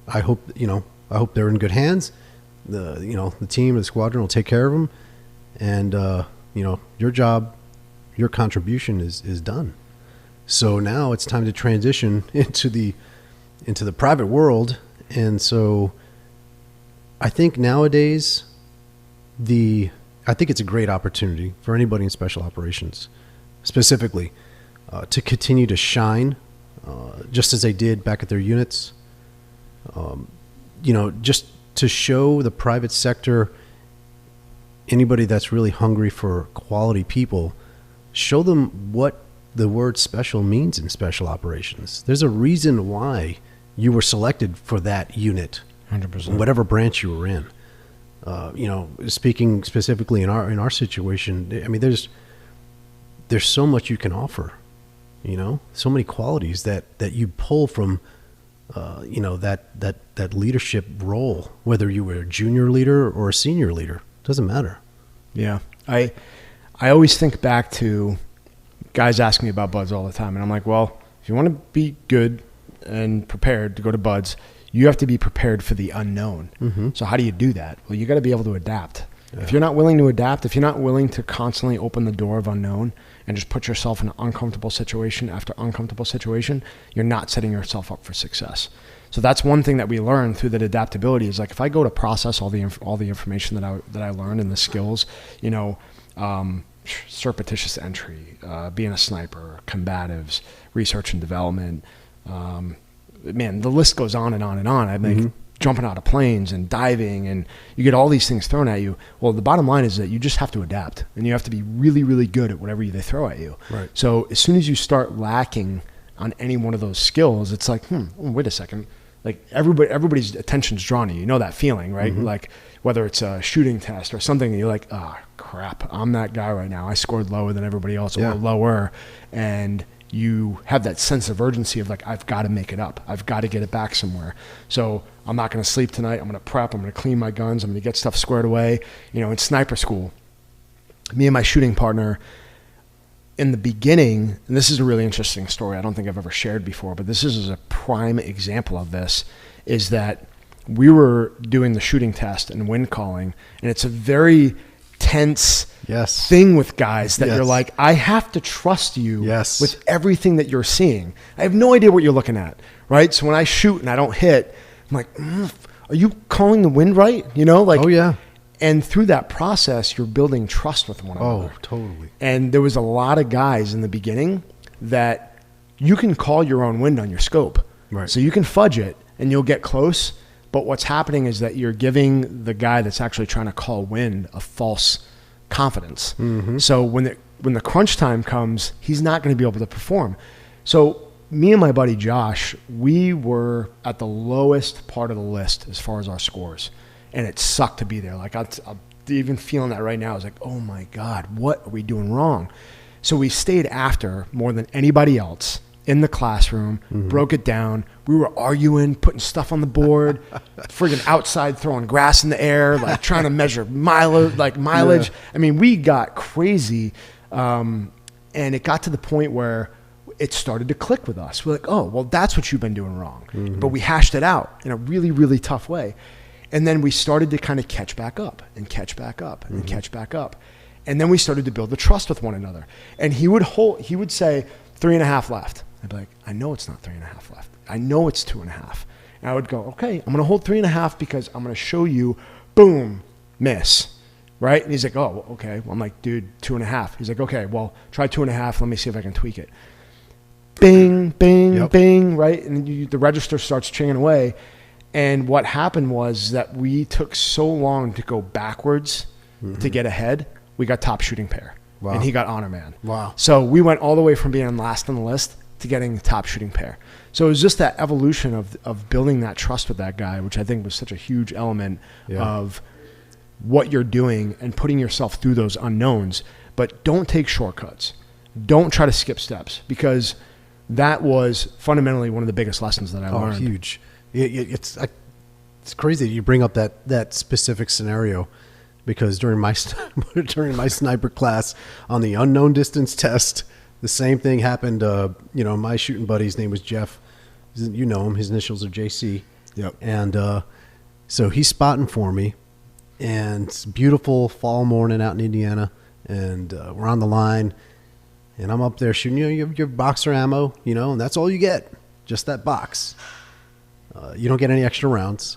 Speaker 2: I hope. I hope they're in good hands. The team, the squadron will take care of them, and your job, your contribution is done. So now it's time to transition into the private world, and so. I think nowadays, I think it's a great opportunity for anybody in special operations, specifically, to continue to shine, just as they did back at their units. Just to show the private sector, anybody that's really hungry for quality people, show them what the word special means in special operations. There's a reason why you were selected for that unit.
Speaker 1: 100%.
Speaker 2: whatever branch you were in. Speaking specifically in our situation, I mean, there's so much you can offer, so many qualities that you pull from, that leadership role, whether you were a junior leader or a senior leader, doesn't matter.
Speaker 1: Yeah. I always think back to guys ask me about buds all the time. And I'm like, well, if you want to be good and prepared to go to buds, you have to be prepared for the unknown. Mm-hmm. So how do you do that? Well, you got to be able to adapt. Yeah. If you're not willing to adapt, if you're not willing to constantly open the door of unknown and just put yourself in an uncomfortable situation after uncomfortable situation, you're not setting yourself up for success. So that's one thing that we learned through that adaptability is like, if I go to process all the information that I learned and the skills, surreptitious entry, being a sniper, combatives, research and development, man, the list goes on and on and on. I mean, jumping out of planes and diving, and you get all these things thrown at you. Well, the bottom line is that you just have to adapt, and you have to be really, really good at whatever they throw at you.
Speaker 2: Right.
Speaker 1: So as soon as you start lacking on any one of those skills, it's like, wait a second. Like everybody's attention's drawn to you. You know that feeling, right? Mm-hmm. Like whether it's a shooting test or something, and you're like, oh, crap, I'm that guy right now. I scored lower than everybody else or lower. And you have that sense of urgency of like, I've got to make it up. I've got to get it back somewhere. So I'm not going to sleep tonight. I'm going to prep. I'm going to clean my guns. I'm going to get stuff squared away. In sniper school, me and my shooting partner, in the beginning, and this is a really interesting story I don't think I've ever shared before, but this is a prime example of this, is that we were doing the shooting test and wind calling, and it's a very tense thing with guys that you're like, I have to trust you with everything that you're seeing. I have no idea what you're looking at, right? So when I shoot and I don't hit, I'm like, are you calling the wind right?
Speaker 2: Oh, yeah.
Speaker 1: And through that process, you're building trust with one another.
Speaker 2: Oh, totally.
Speaker 1: And there was a lot of guys in the beginning that you can call your own wind on your scope.
Speaker 2: Right.
Speaker 1: So you can fudge it and you'll get close. But what's happening is that you're giving the guy that's actually trying to call wind a false confidence. Mm-hmm. So when the crunch time comes, he's not going to be able to perform. So me and my buddy Josh, we were at the lowest part of the list as far as our scores. And it sucked to be there. Like I'm even feeling that right now. I was like, oh my God, what are we doing wrong? So we stayed after more than anybody else in the classroom, broke it down. We were arguing, putting stuff on the board, friggin' outside throwing grass in the air, like trying to measure mileage. Yeah. I mean, we got crazy. And it got to the point where it started to click with us. We're like, oh, well, that's what you've been doing wrong. Mm-hmm. But we hashed it out in a really, really tough way. And then we started to kind of catch back up and catch back up and catch back up. And then we started to build the trust with one another. And he would say 3.5 left. I'd be like, I know it's not 3.5 left. I know it's 2.5. And I would go, okay, I'm going to hold 3.5 because I'm going to show you, boom, miss. Right? And he's like, oh, okay. Well, I'm like, dude, 2.5. He's like, okay, well, try 2.5. Let me see if I can tweak it. Bing, bing, bing, right? And the register starts chinging away. And what happened was that we took so long to go backwards to get ahead. We got top shooting pair. Wow. And he got honor man.
Speaker 2: Wow.
Speaker 1: So we went all the way from being last on the list to getting top shooting pair. So it was just that evolution of building that trust with that guy, which I think was such a huge element of what you're doing and putting yourself through those unknowns. But don't take shortcuts. Don't try to skip steps, because that was fundamentally one of the biggest lessons that I learned.
Speaker 2: Oh, huge. It's crazy that you bring up that specific scenario, because during my sniper class on the unknown distance test, the same thing happened. My shooting buddy's name was Jeff. You know him. His initials are JC.
Speaker 1: Yep.
Speaker 2: And so he's spotting for me, and it's a beautiful fall morning out in Indiana, and we're on the line, and I'm up there shooting. Your boxer ammo, and that's all you get, just that box. You don't get any extra rounds.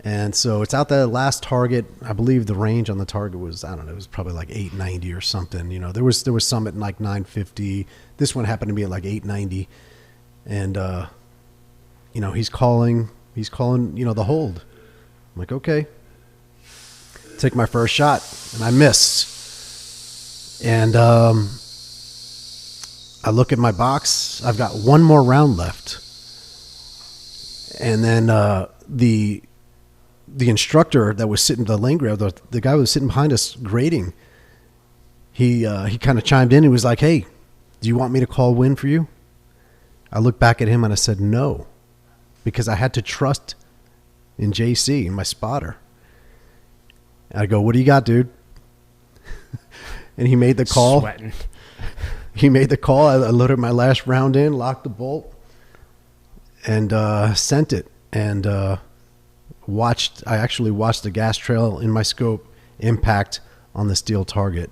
Speaker 2: And so it's out the last target. I believe the range on the target was, I don't know, it was probably like 890 or something. There was some at like 950. This one happened to be at like 890. And, he's calling, the hold. I'm like, okay. Take my first shot, and I missed. And I look at my box. I've got one more round left. And then the the instructor that was sitting, the lane grab, the guy who was sitting behind us grading, he kind of chimed in. He was like, "Hey, do you want me to call win for you?" I looked back at him and I said no, because I had to trust in JC, in my spotter. And I go, "What do you got, dude?" And he made the call.
Speaker 1: Sweating.
Speaker 2: He made the call. I loaded my last round in, locked the bolt, and sent it. And I actually watched the gas trail in my scope impact on the steel target,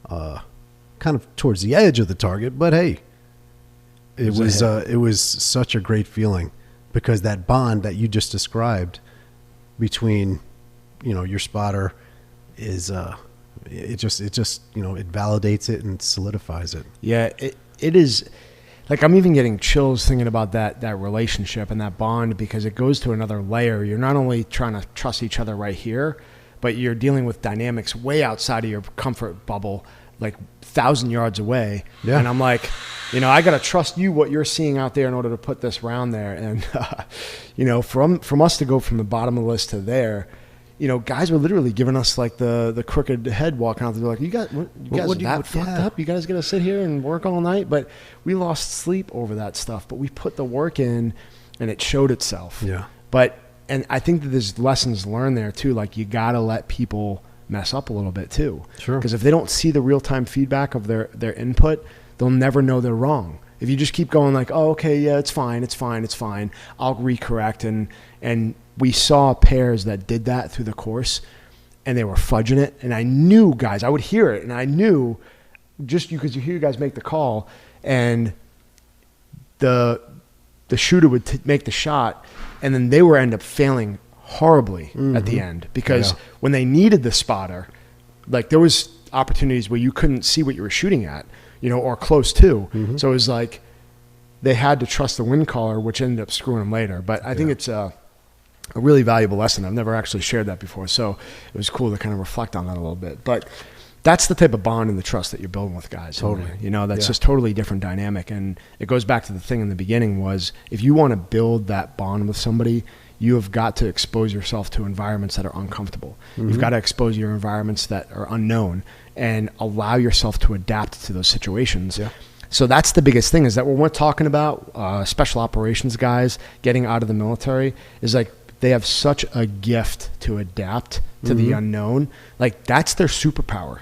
Speaker 2: kind of towards the edge of the target. But hey, it was such a great feeling, because that bond that you just described between, your spotter is it just it validates it and solidifies it.
Speaker 1: Yeah, it is. Like, I'm even getting chills thinking about that relationship and that bond, because it goes to another layer. You're not only trying to trust each other right here, but you're dealing with dynamics way outside of your comfort bubble, like 1,000 yards away. Yeah. And I'm like, I got to trust you, what you're seeing out there, in order to put this round there. And, from us to go from the bottom of the list to there, guys were literally giving us like the crooked head walking out there. Like, you guys are that fucked up? You guys got to sit here and work all night? But we lost sleep over that stuff. But we put the work in, and it showed itself. Yeah. And I think that there's lessons learned there too. Like, you got to let people mess up a little bit too. Sure. Because if they don't see the real-time feedback of their input, they'll never know they're wrong. If you just keep going like, "Oh, okay, yeah, it's fine. I'll recorrect." And we saw pairs that did that through the course, and they were fudging it. And I knew, guys, I would hear it, and I knew, just because you hear you guys make the call, and the shooter would make the shot, and then they would end up failing horribly at the end, because when they needed the spotter, like, there was opportunities where you couldn't see what you were shooting at, or close to. So it was like they had to trust the wind caller, which ended up screwing them later. But I think it's a really valuable lesson. I've never actually shared that before, so it was cool to kind of reflect on that a little bit. But that's the type of bond and the trust that you're building with guys. Totally. That's just totally different dynamic. And it goes back to the thing in the beginning was, if you want to build that bond with somebody, you have got to expose yourself to environments that are uncomfortable. You've got to expose your environments that are unknown and allow yourself to adapt to those situations. Yeah. So that's the biggest thing, is that when we're talking about special operations guys getting out of the military, is like, they have such a gift to adapt to the unknown. Like, that's their superpower.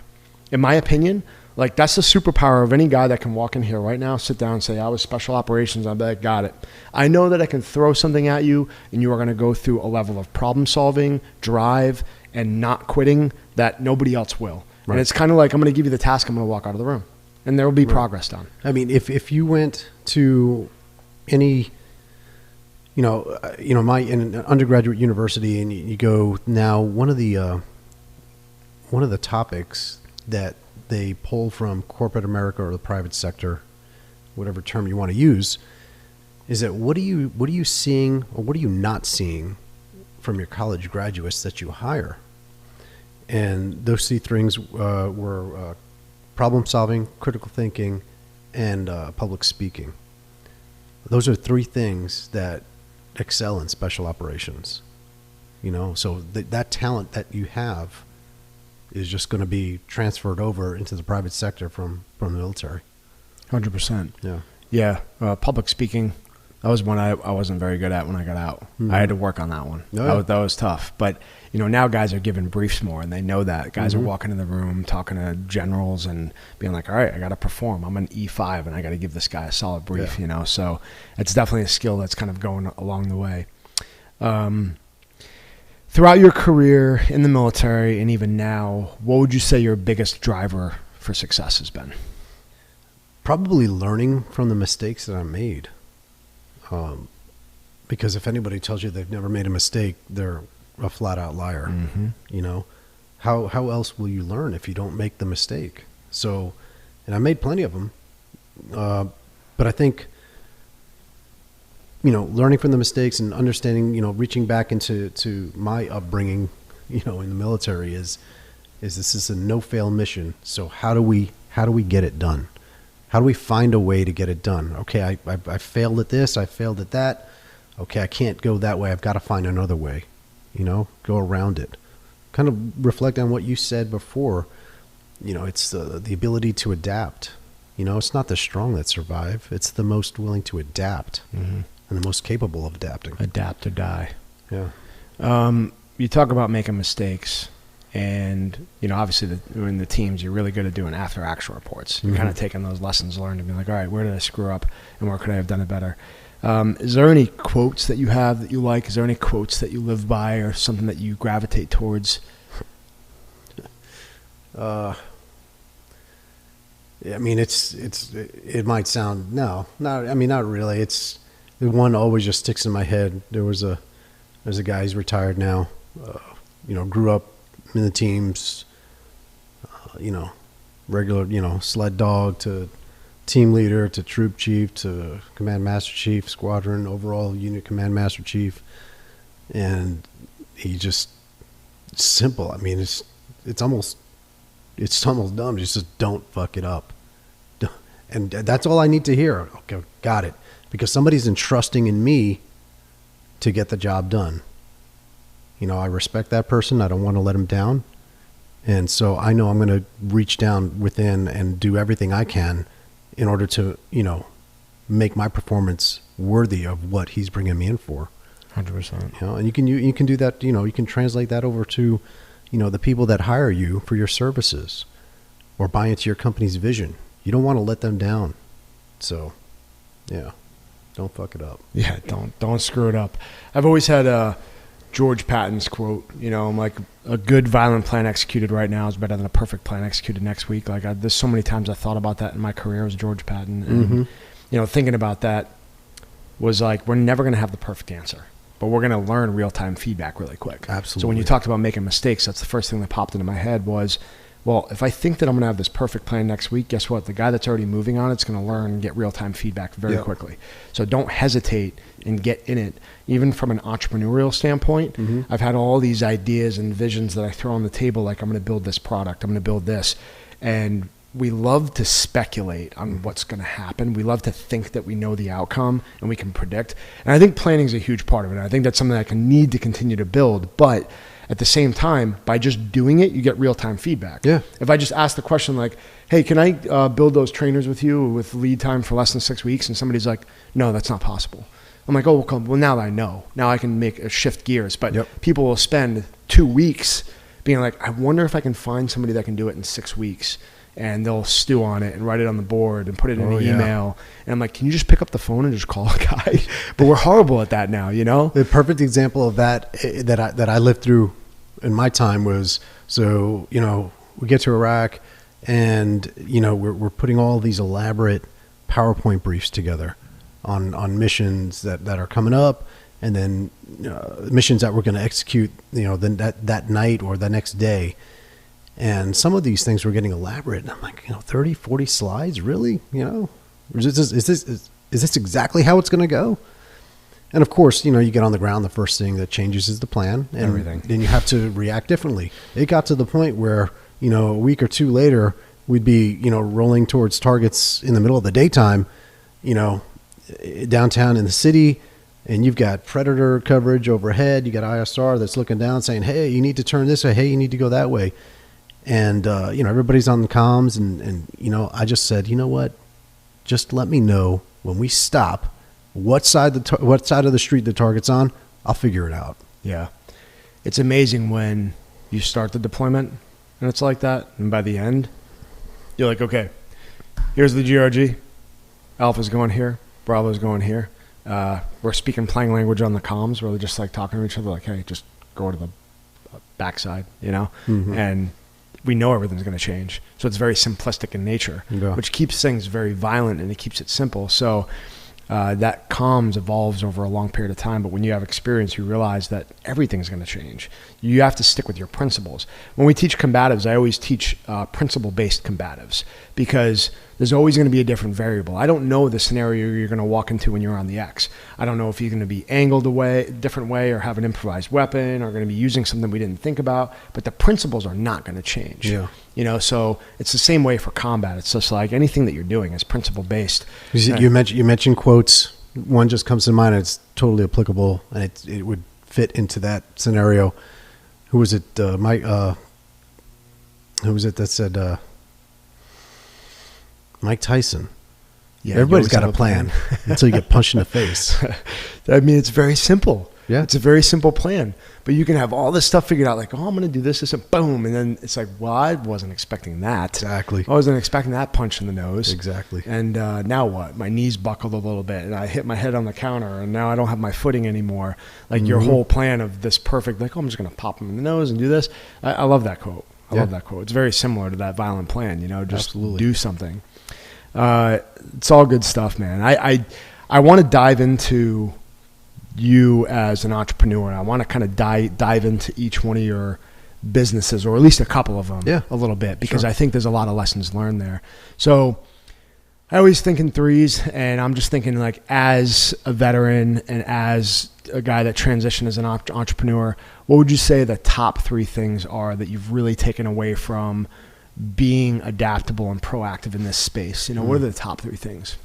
Speaker 1: In my opinion, like, that's the superpower of any guy that can walk in here right now, sit down and say, "I was special operations." I'm like, "Got it. I know that I can throw something at you, and you are going to go through a level of problem solving, drive, and not quitting that nobody else will." Right. And it's kind of like, I'm going to give you the task, I'm going to walk out of the room, and there will be progress done.
Speaker 2: I mean, if you went to any, in an undergraduate university, and you go now, one of the topics that they pull from corporate America or the private sector, whatever term you want to use, is that what are you seeing, or what are you not seeing from your college graduates that you hire? And those three things were problem solving, critical thinking, and public speaking. Those are three things that excel in special operations. So that talent that you have is just going to be transferred over into the private sector from the military.
Speaker 1: 100%.
Speaker 2: Yeah.
Speaker 1: Yeah. Public speaking, that was one I wasn't very good at when I got out. I had to work on that one. That was tough. But, now guys are given briefs more, and they know that. Guys are walking in the room, talking to generals and being like, "All right, I got to perform. I'm an E5, and I got to give this guy a solid brief," So it's definitely a skill that's kind of going along the way. Throughout your career in the military and even now, what would you say your biggest driver for success has been?
Speaker 2: Probably learning from the mistakes that I made. Because if anybody tells you they've never made a mistake, they're a flat out liar. How else will you learn if you don't make the mistake? So, and I made plenty of them. But I think, learning from the mistakes and understanding, reaching back into my upbringing, in the military is this is a no-fail mission. So how do we get it done? How do we find a way to get it done? Okay, I failed at this, I failed at that. Okay, I can't go that way. I've got to find another way. go around it. Kind of reflect on what you said before. It's the ability to adapt. It's not the strong that survive. It's the most willing to adapt and the most capable of adapting.
Speaker 1: Adapt or die.
Speaker 2: Yeah.
Speaker 1: You talk about making mistakes, and obviously in the teams, you're really good at doing after action reports. You're kind of taking those lessons learned and being like, all right, where did I screw up, and where could I have done it better? Is there any quotes that you have that you like? Is there any quotes that you live by, or something that you gravitate towards?
Speaker 2: I mean, it might sound, not really. It's the one always just sticks in my head. There's a guy, he's retired now, grew up in the teams, regular, sled dog to team leader to troop chief to command master chief, squadron, overall unit command master chief. And he just, simple. I mean, it's almost dumb. Just don't fuck it up. And that's all I need to hear. Okay, got it. Because somebody's entrusting in me to get the job done. I respect that person. I don't want to let him down. And so I know I'm going to reach down within and do everything I can in order to, make my performance worthy of what he's bringing me in for.
Speaker 1: 100%.
Speaker 2: And you can do that. You can translate that over to, the people that hire you for your services or buy into your company's vision. You don't want to let them down. So, yeah, don't fuck it up.
Speaker 1: Yeah, don't screw it up. I've always had George Patton's quote, I'm like, a good violent plan executed right now is better than a perfect plan executed next week. Like, there's so many times I thought about that in my career as George Patton. And, thinking about that was like, we're never going to have the perfect answer, but we're going to learn real-time feedback really quick.
Speaker 2: Absolutely.
Speaker 1: So when you talked about making mistakes, that's the first thing that popped into my head was, well, if I think that I'm going to have this perfect plan next week, guess what? The guy that's already moving on it's going to learn and get real-time feedback very quickly. So don't hesitate and get in it. Even from an entrepreneurial standpoint, I've had all these ideas and visions that I throw on the table, like I'm going to build this product, I'm going to build this. And we love to speculate on what's going to happen. We love to think that we know the outcome and we can predict. And I think planning is a huge part of it. I think that's something that I need to continue to build. But at the same time, by just doing it, you get real-time feedback.
Speaker 2: Yeah.
Speaker 1: If I just ask the question like, hey, can I build those trainers with you with lead time for less than 6 weeks? And somebody's like, no, that's not possible. I'm like, oh, well, now that I know. Now I can shift gears. But people will spend 2 weeks being like, I wonder if I can find somebody that can do it in 6 weeks. And they'll stew on it and write it on the board and put it in an email. And I'm like, can you just pick up the phone and just call a guy? But we're horrible at that now, The
Speaker 2: perfect example of that I lived through in my time was, so, we get to Iraq and, we're putting all these elaborate PowerPoint briefs together on missions that are coming up, and then missions that we're going to execute, that night or the next day. And some of these things were getting elaborate. And I'm like, 30, 40 slides, really? Is this exactly how it's going to go? And of course, you get on the ground, the first thing that changes is the plan. And
Speaker 1: everything.
Speaker 2: Then you have to react differently. It got to the point where, a week or two later, we'd be, rolling towards targets in the middle of the daytime, downtown in the city. And you've got Predator coverage overhead. You got ISR that's looking down saying, hey, you need to turn this way. Hey, you need to go that way. And, everybody's on the comms and I just said, you know what, just let me know when we stop, what side of the street the target's on. I'll figure it out.
Speaker 1: Yeah. It's amazing when you start the deployment and it's like that. And by the end, you're like, okay, here's the GRG. Alpha's going here. Bravo's going here. We're speaking playing language on the comms where they're just like talking to each other like, hey, just go to the backside, and we know everything's going to change. So it's very simplistic in nature, which keeps things very violent and it keeps it simple. So that comms evolves over a long period of time. But when you have experience, you realize that everything's going to change. You have to stick with your principles. When we teach combatives, I always teach principle-based combatives because there's always going to be a different variable. I don't know the scenario you're going to walk into when you're on the X. I don't know if you're going to be angled a different way or have an improvised weapon or going to be using something we didn't think about, but the principles are not going to change.
Speaker 2: Yeah.
Speaker 1: So it's the same way for combat. It's just like anything that you're doing is principle-based.
Speaker 2: You mentioned quotes. One just comes to mind and it's totally applicable and it would fit fit into that scenario. Who was it? Mike. Who was it that said Mike Tyson?
Speaker 1: Yeah,
Speaker 2: everybody's got a plan until you get punched in the face.
Speaker 1: I mean, it's very simple.
Speaker 2: Yeah.
Speaker 1: It's a very simple plan. But you can have all this stuff figured out, like, oh, I'm going to do this, and boom. And then it's like, well, I wasn't expecting that.
Speaker 2: Exactly.
Speaker 1: I wasn't expecting that punch in the nose.
Speaker 2: Exactly.
Speaker 1: And now what? My knees buckled a little bit, and I hit my head on the counter, and now I don't have my footing anymore. Like your whole plan of this perfect, like, oh, I'm just going to pop him in the nose and do this. I love that quote. I love that quote. It's very similar to that violent plan, just do something. It's all good stuff, man. I want to dive into you as an entrepreneur. I want to kind of dive into each one of your businesses, or at least a couple of them, a little bit, because I think there's a lot of lessons learned there. So I always think in threes, and I'm just thinking, like, as a veteran and as a guy that transitioned as an entrepreneur, what would you say the top three things are that you've really taken away from being adaptable and proactive in this space? What are the top three things?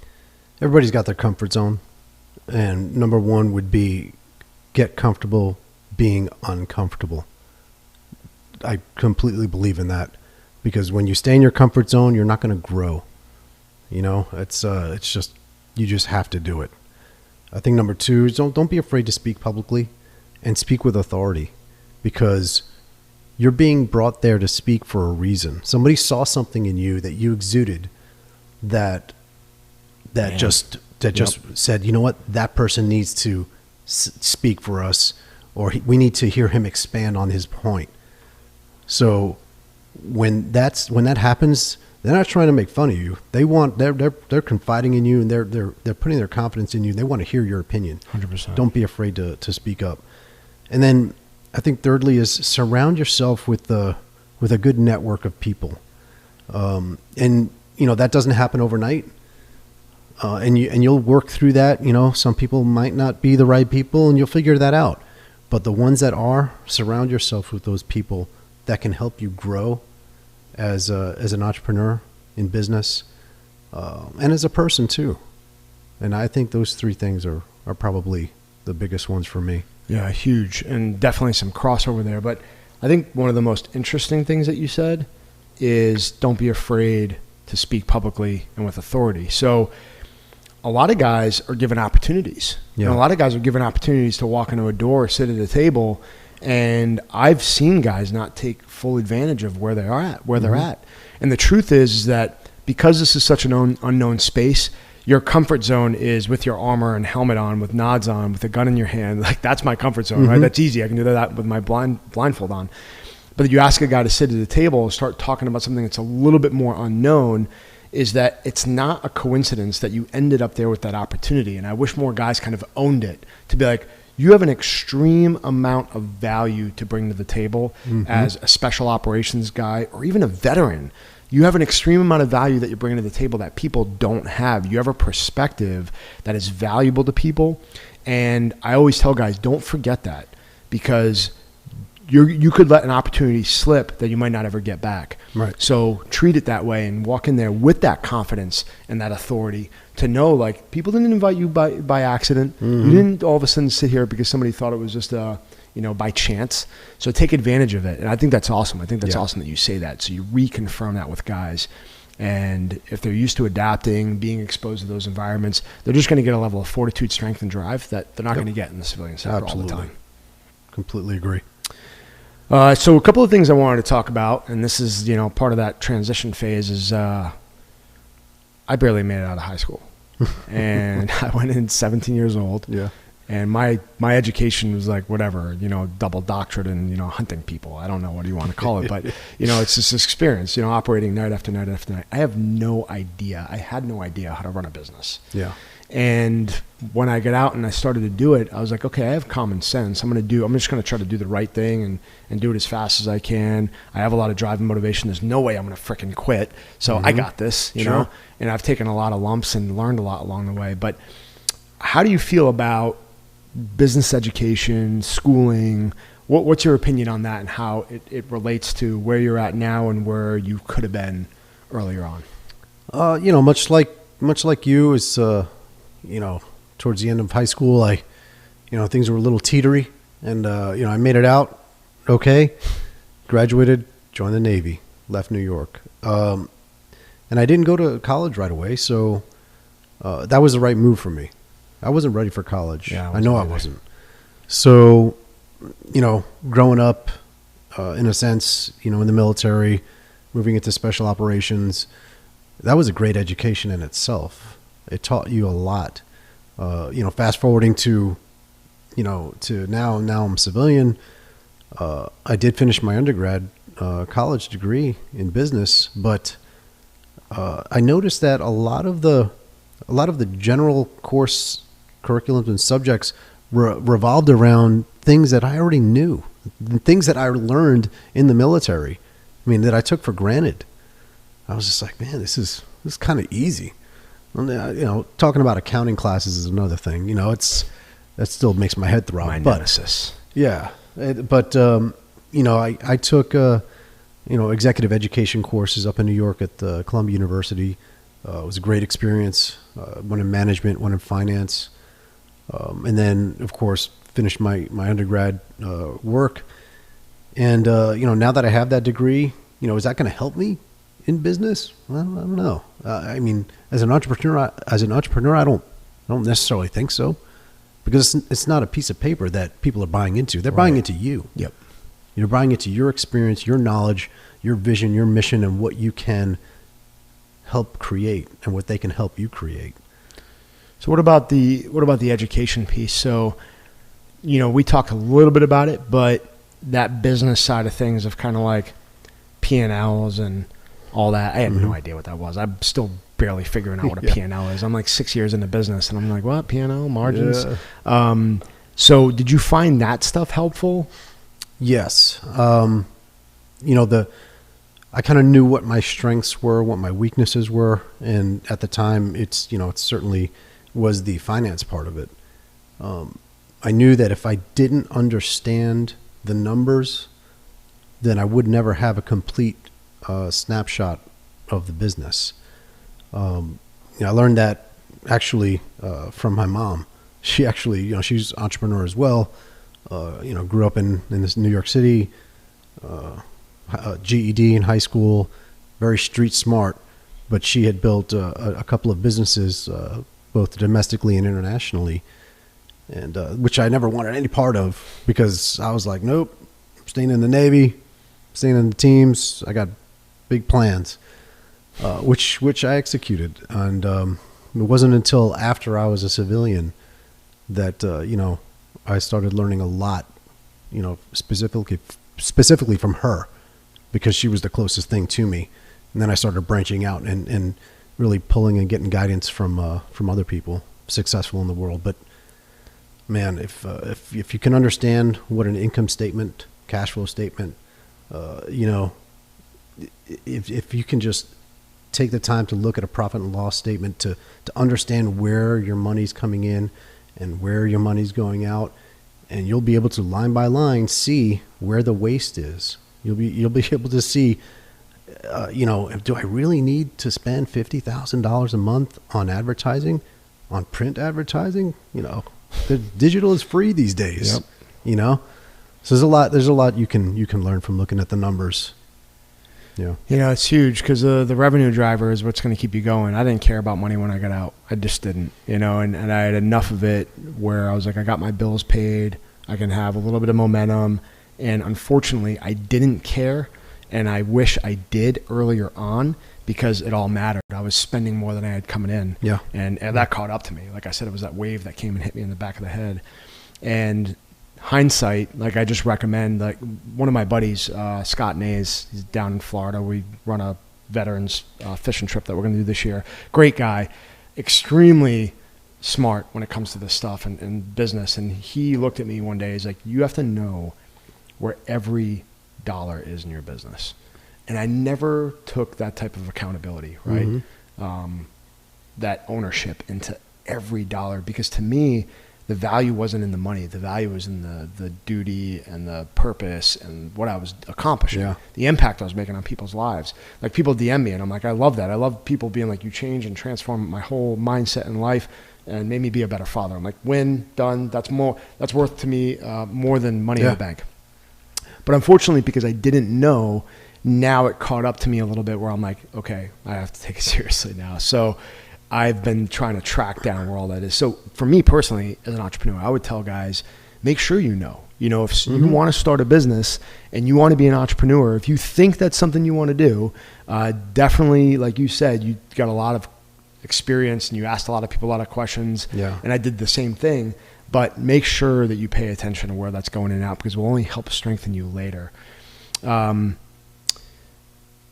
Speaker 2: Everybody's got their comfort zone. And number one would be get comfortable being uncomfortable. I completely believe in that, because when you stay in your comfort zone, you're not going to grow. It's just, you just have to do it. I think number two is don't be afraid to speak publicly, and speak with authority, because you're being brought there to speak for a reason. Somebody saw something in you that you exuded that just said, you know what, that person needs to speak for us, or we need to hear him expand on his point. So when that happens, they're not trying to make fun of you. They're confiding in you, and they're putting their confidence in you. They want to hear your opinion.
Speaker 1: 100%.
Speaker 2: Don't be afraid to speak up. And then I think thirdly is surround yourself with a good network of people. And that doesn't happen overnight. And you'll work through that. Some people might not be the right people, and you'll figure that out. But the ones that are, surround yourself with those people that can help you grow as an entrepreneur in business, and as a person too. And I think those three things are probably the biggest ones for me.
Speaker 1: Yeah, huge, and definitely some crossover there. But I think one of the most interesting things that you said is don't be afraid to speak publicly and with authority. So a lot of guys are given opportunities.
Speaker 2: Yeah.
Speaker 1: And a lot of guys are given opportunities to walk into a door, sit at a table, and I've seen guys not take full advantage of where they're at. And the truth is that because this is such an unknown space, your comfort zone is with your armor and helmet on, with nods on, with a gun in your hand. Like, that's my comfort zone, right? That's easy. I can do that with my blindfold on. But you ask a guy to sit at a table and start talking about something that's a little bit more unknown, is that it's not a coincidence that you ended up there with that opportunity. And I wish more guys kind of owned it, to be like, you have an extreme amount of value to bring to the table as a special operations guy, or even a veteran. You have an extreme amount of value that you're bringing to the table that people don't have. You have a perspective that is valuable to people. And I always tell guys, don't forget that, because you could let an opportunity slip that you might not ever get back.
Speaker 2: Right.
Speaker 1: So treat it that way, and walk in there with that confidence and that authority to know, like, people didn't invite you by accident. You didn't all of a sudden sit here because somebody thought it was just by chance. So take advantage of it. And I think that's awesome. I think that's awesome that you say that. So you reconfirm that with guys. And if they're used to adapting, being exposed to those environments, they're just going to get a level of fortitude, strength, and drive that they're not going to get in the civilian sector all the time.
Speaker 2: Completely agree.
Speaker 1: So a couple of things I wanted to talk about, and this is, part of that transition phase, is I barely made it out of high school. And I went in 17 years old. Yeah. And my education was like whatever, double doctorate in, hunting people. I don't know what you want to call it, but, it's this experience, operating night after night after night. I have no idea. I had no idea how to run a business.
Speaker 2: Yeah.
Speaker 1: And when I got out and I started to do it, I was like, okay, I have common sense. I'm just going to try to do the right thing and do it as fast as I can. I have a lot of drive and motivation. There's no way I'm going to freaking quit. So I got this, you know, and I've taken a lot of lumps and learned a lot along the way. But how do you feel about business education, schooling? What's your opinion on that, and how it relates to where you're at now and where you could have been earlier on?
Speaker 2: Much like you, is towards the end of high school, things were a little teetery, And, I made it out okay, graduated, joined the Navy, left New York. And I didn't go to college right away, so that was the right move for me. I wasn't ready for college.
Speaker 1: Yeah,
Speaker 2: I know I wasn't. So, growing up, in a sense, in the military, moving into special operations, that was a great education in itself. It taught you a lot. Fast forwarding to now I'm a civilian. I did finish my undergrad college degree in business, but I noticed that a lot of the general course curriculums and subjects revolved around things that I already knew, things that I learned in the military. I mean, that I took for granted. I was just like, man, this is kind of easy. Talking about accounting classes is another thing. That still makes my head throb.
Speaker 1: My nemesis.
Speaker 2: Yeah, but I took executive education courses up in New York at Columbia University. It was a great experience. One in management, one in finance, and then of course finished my undergrad work. And now that I have that degree, is that going to help me in business? Well, I don't know. I mean, as an entrepreneur, I don't necessarily think so, because it's not a piece of paper that people are buying into. They're buying into you.
Speaker 1: Yep.
Speaker 2: You're buying into your experience, your knowledge, your vision, your mission, and what you can help create and what they can help you create.
Speaker 1: So what about the education piece? So, we talked a little bit about it, but that business side of things of kind of like P&Ls and all that, I had no idea what that was. I'm still barely figuring out what a P&L is. I'm like 6 years into business and I'm like, what? P&L, margins? Yeah. So did you find that stuff helpful?
Speaker 2: Yes. I kind of knew what my strengths were, what my weaknesses were. And at the time it certainly was the finance part of it. I knew that if I didn't understand the numbers, then I would never have a complete snapshot of the business. I learned that actually from my mom. She actually, she's an entrepreneur as well. Grew up in this New York City, GED in high school, very street smart, but she had built a couple of businesses, both domestically and internationally, and which I never wanted any part of, because I was like, nope, I'm staying in the Navy, staying in the teams. I got big plans, which I executed. And it wasn't until after I was a civilian that I started learning a lot, specifically from her, because she was the closest thing to me. And then I started branching out and really pulling and getting guidance from other people successful in the world. But man, if you can understand what an income statement, cash flow statement, if you can just take the time to look at a profit and loss statement to understand where your money's coming in and where your money's going out, and you'll be able to line by line see where the waste is. You'll be able to see, do I really need to spend $50,000 a month on advertising, on print advertising? The digital is free these days. Yep. So there's a lot you can learn from looking at the numbers. Yeah.
Speaker 1: It's huge, because the revenue driver is what's going to keep you going. I didn't care about money when I got out. I just didn't, and I had enough of it where I was like, I got my bills paid. I can have a little bit of momentum. And unfortunately, I didn't care. And I wish I did earlier on, because it all mattered. I was spending more than I had coming in. Yeah. And that caught up to me. Like I said, it was that wave that came and hit me in the back of the head. And hindsight, like, I just recommend, like, one of my buddies, Scott Nays, he's down in Florida. We run a veterans fishing trip that we're going to do this year. Great guy, extremely smart when it comes to this stuff and business. And he looked at me one day, he's like, you have to know where every dollar is in your business. And I never took that type of accountability, right? Mm-hmm. That ownership into every dollar, because to me, the value wasn't in the money. The value was in the duty and the purpose and what I was accomplishing, the impact I was making on people's lives. Like, people DM me and I'm like, I love that. I love people being like, you change and transform my whole mindset in life. and made me be a better father. I'm like, win, done. That's worth to me more than money in the bank. But unfortunately, because I didn't know, now it caught up to me a little bit where I'm like, okay, I have to take it seriously now. So I've been trying to track down where all that is. So for me personally, as an entrepreneur, I would tell guys, make sure you know. If you want to start a business and you want to be an entrepreneur, if you think that's something you want to do, definitely, like you said, you got a lot of experience and you asked a lot of people a lot of questions. Yeah. And I did the same thing. But make sure that you pay attention to where that's going in and out, because it will only help strengthen you later.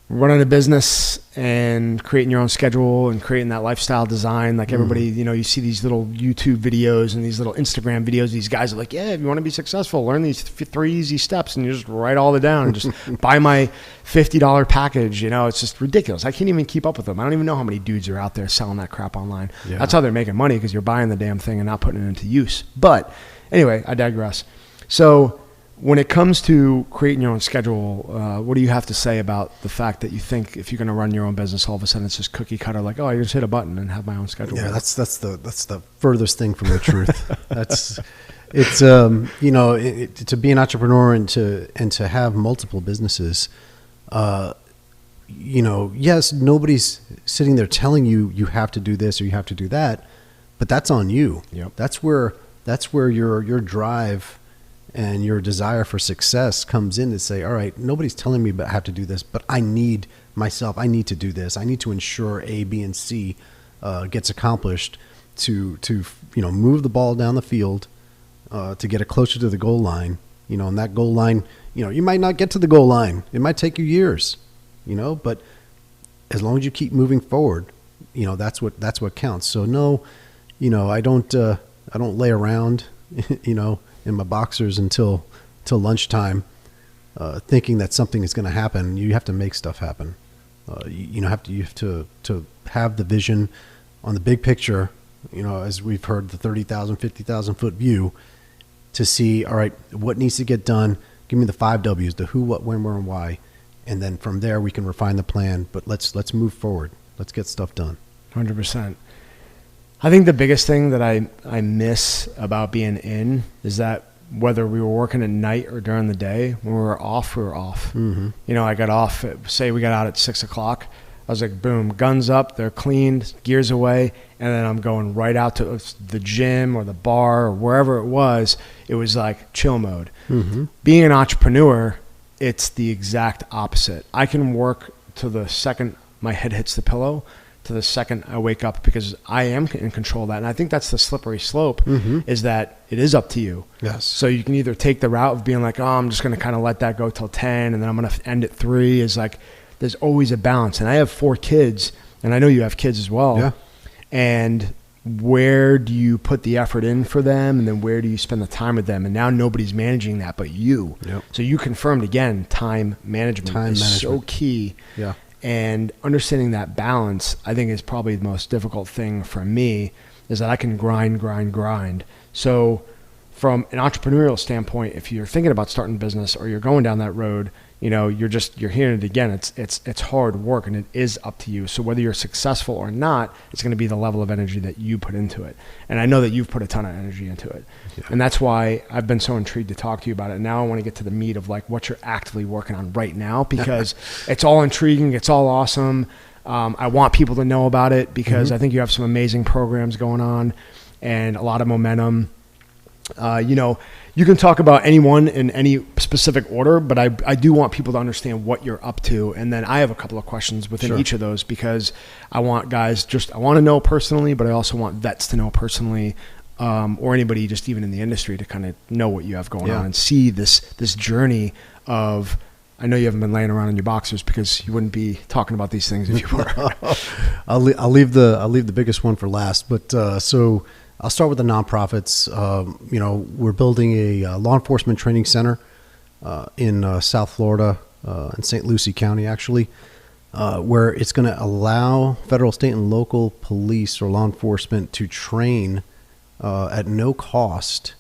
Speaker 1: Running a business and creating your own schedule and creating that lifestyle design, like everybody, you see these little YouTube videos and these little Instagram videos. These guys are like, yeah, if you want to be successful, learn these 3 easy steps, and you just write all it down and just buy my $50 package. It's just ridiculous. I can't even keep up with them. I don't even know how many dudes are out there selling that crap online. Yeah. That's how they're making money, because you're buying the damn thing and not putting it into use. But anyway, I digress. So when it comes to creating your own schedule, what do you have to say about the fact that you think if you're going to run your own business, all of a sudden it's just cookie cutter, like, oh, I just hit a button and have my own schedule?
Speaker 2: Yeah, that's the furthest thing from the truth. It's to be an entrepreneur and to have multiple businesses. Yes, nobody's sitting there telling you you have to do this or you have to do that, but that's on you. Yep. That's where your drive and your desire for success comes in to say, all right, nobody's telling me I have to do this, but I need to do this. I need to ensure A, B, and C gets accomplished to move the ball down the field, to get it closer to the goal line. And that goal line, you might not get to the goal line. It might take you years, but as long as you keep moving forward, that's what counts. So no, I don't lay around, in my boxers until lunchtime, thinking that something is going to happen. You have to make stuff happen. You have to have the vision on the big picture, as we've heard, the 30,000, 50,000 foot view, to see, all right, what needs to get done. Give me the 5 W's, the who, what, when, where, and why. And then from there we can refine the plan, but let's move forward. Let's get stuff done.
Speaker 1: 100%. I think the biggest thing that I miss about being in is that whether we were working at night or during the day, when we were off, we were off. Mm-hmm. I got off, say we got out at 6 o'clock. I was like, boom, guns up, they're cleaned, gears away, and then I'm going right out to the gym or the bar or wherever it was. It was like chill mode. Mm-hmm. Being an entrepreneur, it's the exact opposite. I can work to the second my head hits the pillow, to the second I wake up, because I am in control of that. And I think that's the slippery slope, is that it is up to you.
Speaker 2: Yes.
Speaker 1: So you can either take the route of being like, oh, I'm just going to kind of let that go till 10 and then I'm going to end at 3. Is like, there's always a balance. And I have 4 kids, and I know you have kids as well.
Speaker 2: Yeah.
Speaker 1: And where do you put the effort in for them? And then where do you spend the time with them? And now nobody's managing that but you. Yep. So you confirmed again, time management is so key. Yeah. And understanding that balance, I think, is probably the most difficult thing for me, is that I can grind. So from an entrepreneurial standpoint, if you're thinking about starting a business or you're going down that road, you're hearing it again. It's hard work, and it is up to you. So whether you're successful or not, it's going to be the level of energy that you put into it. And I know that you've put a ton of energy into it. Yeah. And that's why I've been so intrigued to talk to you about it. Now I want to get to the meat of like what you're actively working on right now, because it's all intriguing. It's all awesome. I want people to know about it, because I think you have some amazing programs going on and a lot of momentum. You can talk about anyone in any specific order, but I do want people to understand what you're up to. And then I have a couple of questions within each of those, because I want guys I want to know personally, but I also want vets to know personally, or anybody just even in the industry to kind of know what you have going on and see this journey of, I know you haven't been laying around in your boxers, because you wouldn't be talking about these things if you were.
Speaker 2: I'll leave the biggest one for last, but so I'll start with the nonprofits. We're building a law enforcement training center in South Florida, in St. Lucie County, actually, where it's going to allow federal, state, and local police or law enforcement to train at no cost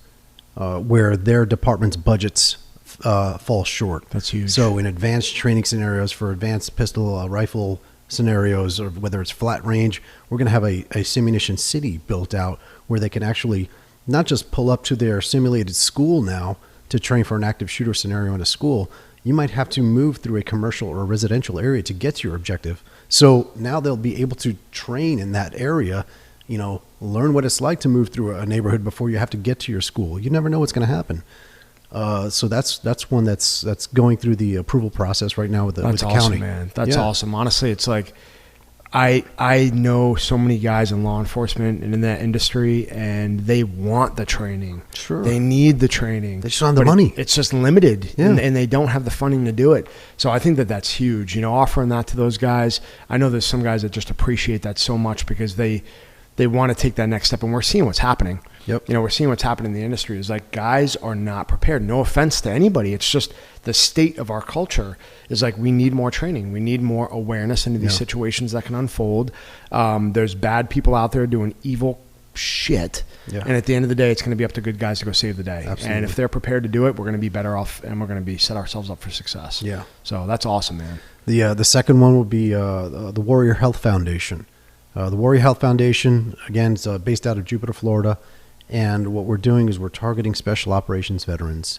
Speaker 2: where their department's budgets fall short.
Speaker 1: That's huge.
Speaker 2: So in advanced training scenarios for advanced pistol, rifle scenarios, or whether it's flat range, we're going to have a simunition city built out where they can actually not just pull up to their simulated school now to train for an active shooter scenario in a school. You might have to move through a commercial or a residential area to get to your objective. So now they'll be able to train in that area, learn what it's like to move through a neighborhood before you have to get to your school. You never know what's going to happen. So that's one that's going through the approval process right now with the
Speaker 1: That's
Speaker 2: with the
Speaker 1: awesome,
Speaker 2: county.
Speaker 1: man. That's awesome. Honestly, it's like I know so many guys in law enforcement and in that industry, and they want the training.
Speaker 2: Sure.
Speaker 1: They need the training.
Speaker 2: They just don't have the money.
Speaker 1: It's just limited,
Speaker 2: Yeah.
Speaker 1: and they don't have the funding to do it. So I think that's huge. Offering that to those guys. I know there's some guys that just appreciate that so much because they want to take that next step, and we're seeing what's happening.
Speaker 2: Yep.
Speaker 1: We're seeing what's happening in the industry. Is like guys are not prepared. No offense to anybody. It's just the state of our culture is like we need more training. We need more awareness into these situations that can unfold. There's bad people out there doing evil shit. Yeah. And at the end of the day, it's going to be up to good guys to go save the day. Absolutely. And if they're prepared to do it, we're going to be better off, and we're going to be set ourselves up for success. Yeah. So that's awesome, man.
Speaker 2: The second one will be the Warrior Health Foundation. The Warrior Health Foundation, again, is based out of Jupiter, Florida. And what we're doing is we're targeting special operations veterans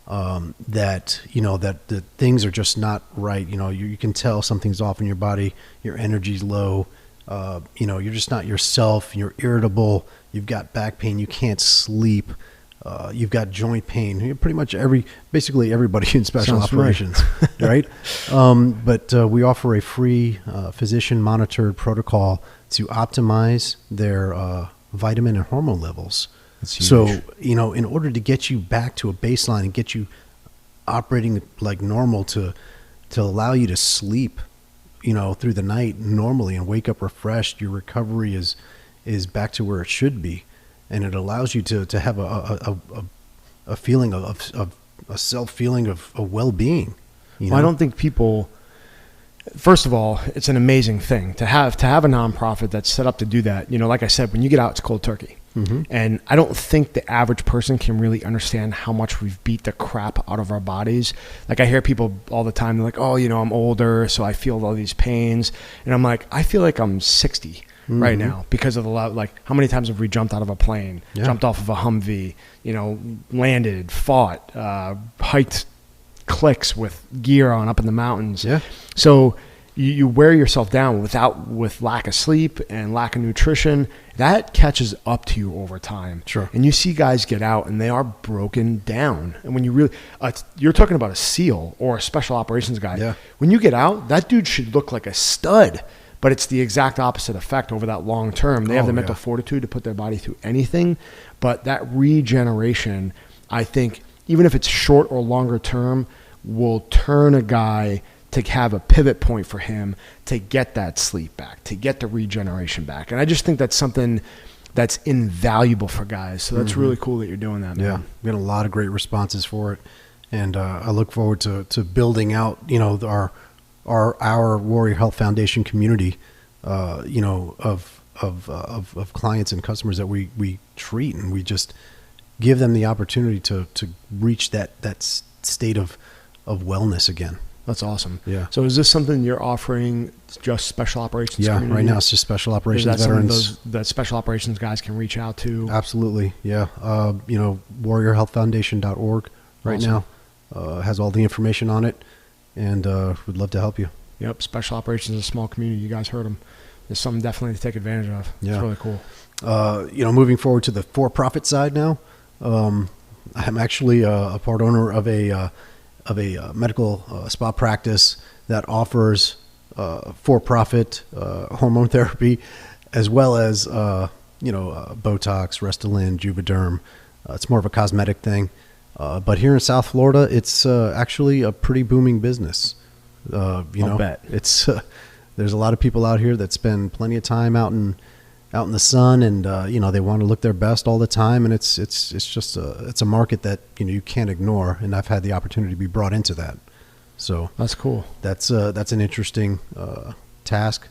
Speaker 2: that the things are just not right. You can tell something's off in your body. Your energy's low. You're just not yourself. You're irritable. You've got back pain. You can't sleep. You've got joint pain. You're pretty much basically everybody in special operations, right? But we offer a free physician-monitored protocol to optimize their vitamin and hormone levels. So, in order to get you back to a baseline and get you operating like normal to allow you to sleep, through the night normally and wake up refreshed, your recovery is back to where it should be. And it allows you to have a feeling of a self feeling of well-being.
Speaker 1: Well, I don't think people, first of all, it's an amazing thing to have a nonprofit that's set up to do that. Like I said, when you get out, it's cold turkey. Mm-hmm. And I don't think the average person can really understand how much we've beat the crap out of our bodies. Like I hear people all the time, they're like, oh, I'm older, so I feel all these pains. And I'm like, I feel like I'm 60 right now because of how many times have we jumped out of a plane, jumped off of a Humvee, landed, fought, hiked cliffs with gear on up in the mountains. Yeah. So you wear yourself down with lack of sleep and lack of nutrition. That catches up to you over time. Sure. And you see guys get out and they are broken down. And when you really, you're talking about a SEAL or a special operations guy. Yeah. When you get out, that dude should look like a stud. But it's the exact opposite effect over that long term. They have the mental fortitude to put their body through anything. But that regeneration, I think, even if it's short or longer term, will turn a guy to have a pivot point for him to get that sleep back, to get the regeneration back. And I just think that's something that's invaluable for guys. So that's really cool that you're doing that, man.
Speaker 2: Yeah, we got a lot of great responses for it. And I look forward to building out, our Warrior Health Foundation community, of clients and customers that we treat, and we just give them the opportunity to reach that state of wellness again.
Speaker 1: That's awesome. Yeah. So is this something you're offering just special operations?
Speaker 2: Yeah, community? Right now it's just special operations veterans.
Speaker 1: That special operations guys can reach out to?
Speaker 2: Absolutely. Yeah. warriorhealthfoundation.org right now has all the information on it, and we'd love to help you.
Speaker 1: Yep. Special operations is a small community. You guys heard them. There's something definitely to take advantage of. Yeah. It's really cool.
Speaker 2: Moving forward to the for-profit side now, I'm actually a part owner of a medical spa practice that offers for-profit hormone therapy, as well as Botox, Restylane, Juvederm. It's more of a cosmetic thing, but here in South Florida, it's actually a pretty booming business.
Speaker 1: I'll bet.
Speaker 2: It's there's a lot of people out here that spend plenty of time out in the sun, and they want to look their best all the time, and it's just a market that you can't ignore, and I've had the opportunity to be brought into that. So
Speaker 1: that's cool.
Speaker 2: That's an interesting task.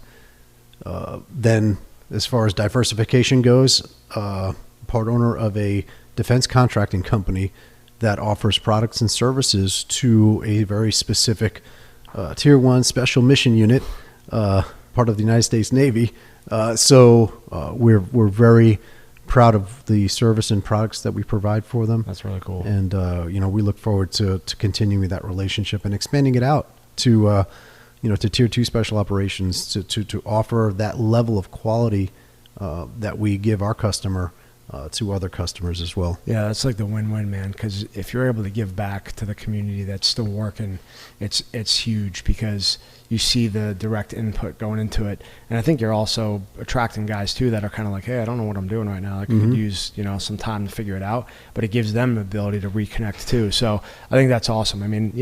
Speaker 2: Then as far as diversification goes, part owner of a defense contracting company that offers products and services to a very specific Tier 1 special mission unit part of the United States Navy. So we're very proud of the service and products that we provide for them.
Speaker 1: That's really cool.
Speaker 2: And, we look forward to continuing that relationship and expanding it out to, to tier 2 special operations to offer that level of quality that we give our customer to other customers as well.
Speaker 1: Yeah, that's like the win-win, man. Because if you're able to give back to the community that's still working, it's huge because you see the direct input going into it. And I think you're also attracting guys too that are kind of like, hey, I don't know what I'm doing right now. I could use some time to figure it out, but it gives them the ability to reconnect too. So I think that's awesome. I mean,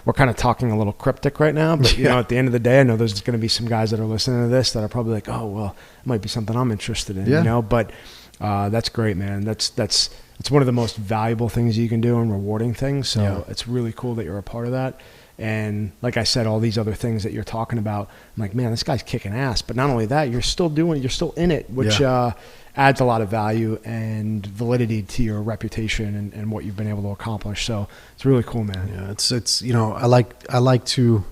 Speaker 1: we're kind of talking a little cryptic right now, but at the end of the day, I know there's going to be some guys that are listening to this that are probably like, oh, well, it might be something I'm interested in, but that's great, man. It's one of the most valuable things you can do and rewarding things. So it's really cool that you're a part of that. And like I said, all these other things that you're talking about, I'm like, man, this guy's kicking ass. But not only that, you're still in it, which adds a lot of value and validity to your reputation and what you've been able to accomplish. So it's really cool, man.
Speaker 2: Yeah, it's I like to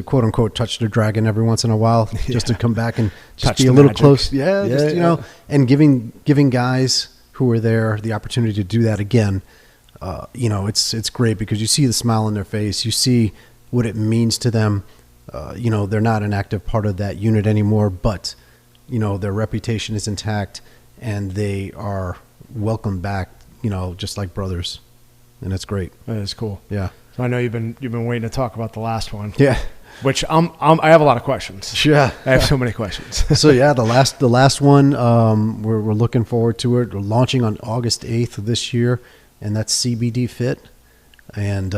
Speaker 2: quote unquote touch the dragon every once in a while, just to come back and just be a little close. And giving guys who are there the opportunity to do that again. It's great because you see the smile on their face. You see what it means to them. They're not an active part of that unit anymore, but their reputation is intact and they are welcomed back, just like brothers. And it's great.
Speaker 1: That is cool.
Speaker 2: Yeah.
Speaker 1: So I know you've been waiting to talk about the last one.
Speaker 2: Yeah.
Speaker 1: Which I have a lot of questions.
Speaker 2: Yeah.
Speaker 1: I have so many questions.
Speaker 2: So the last one, we're looking forward to it. We're launching on August 8th of this year, and that's CBD Fit. And,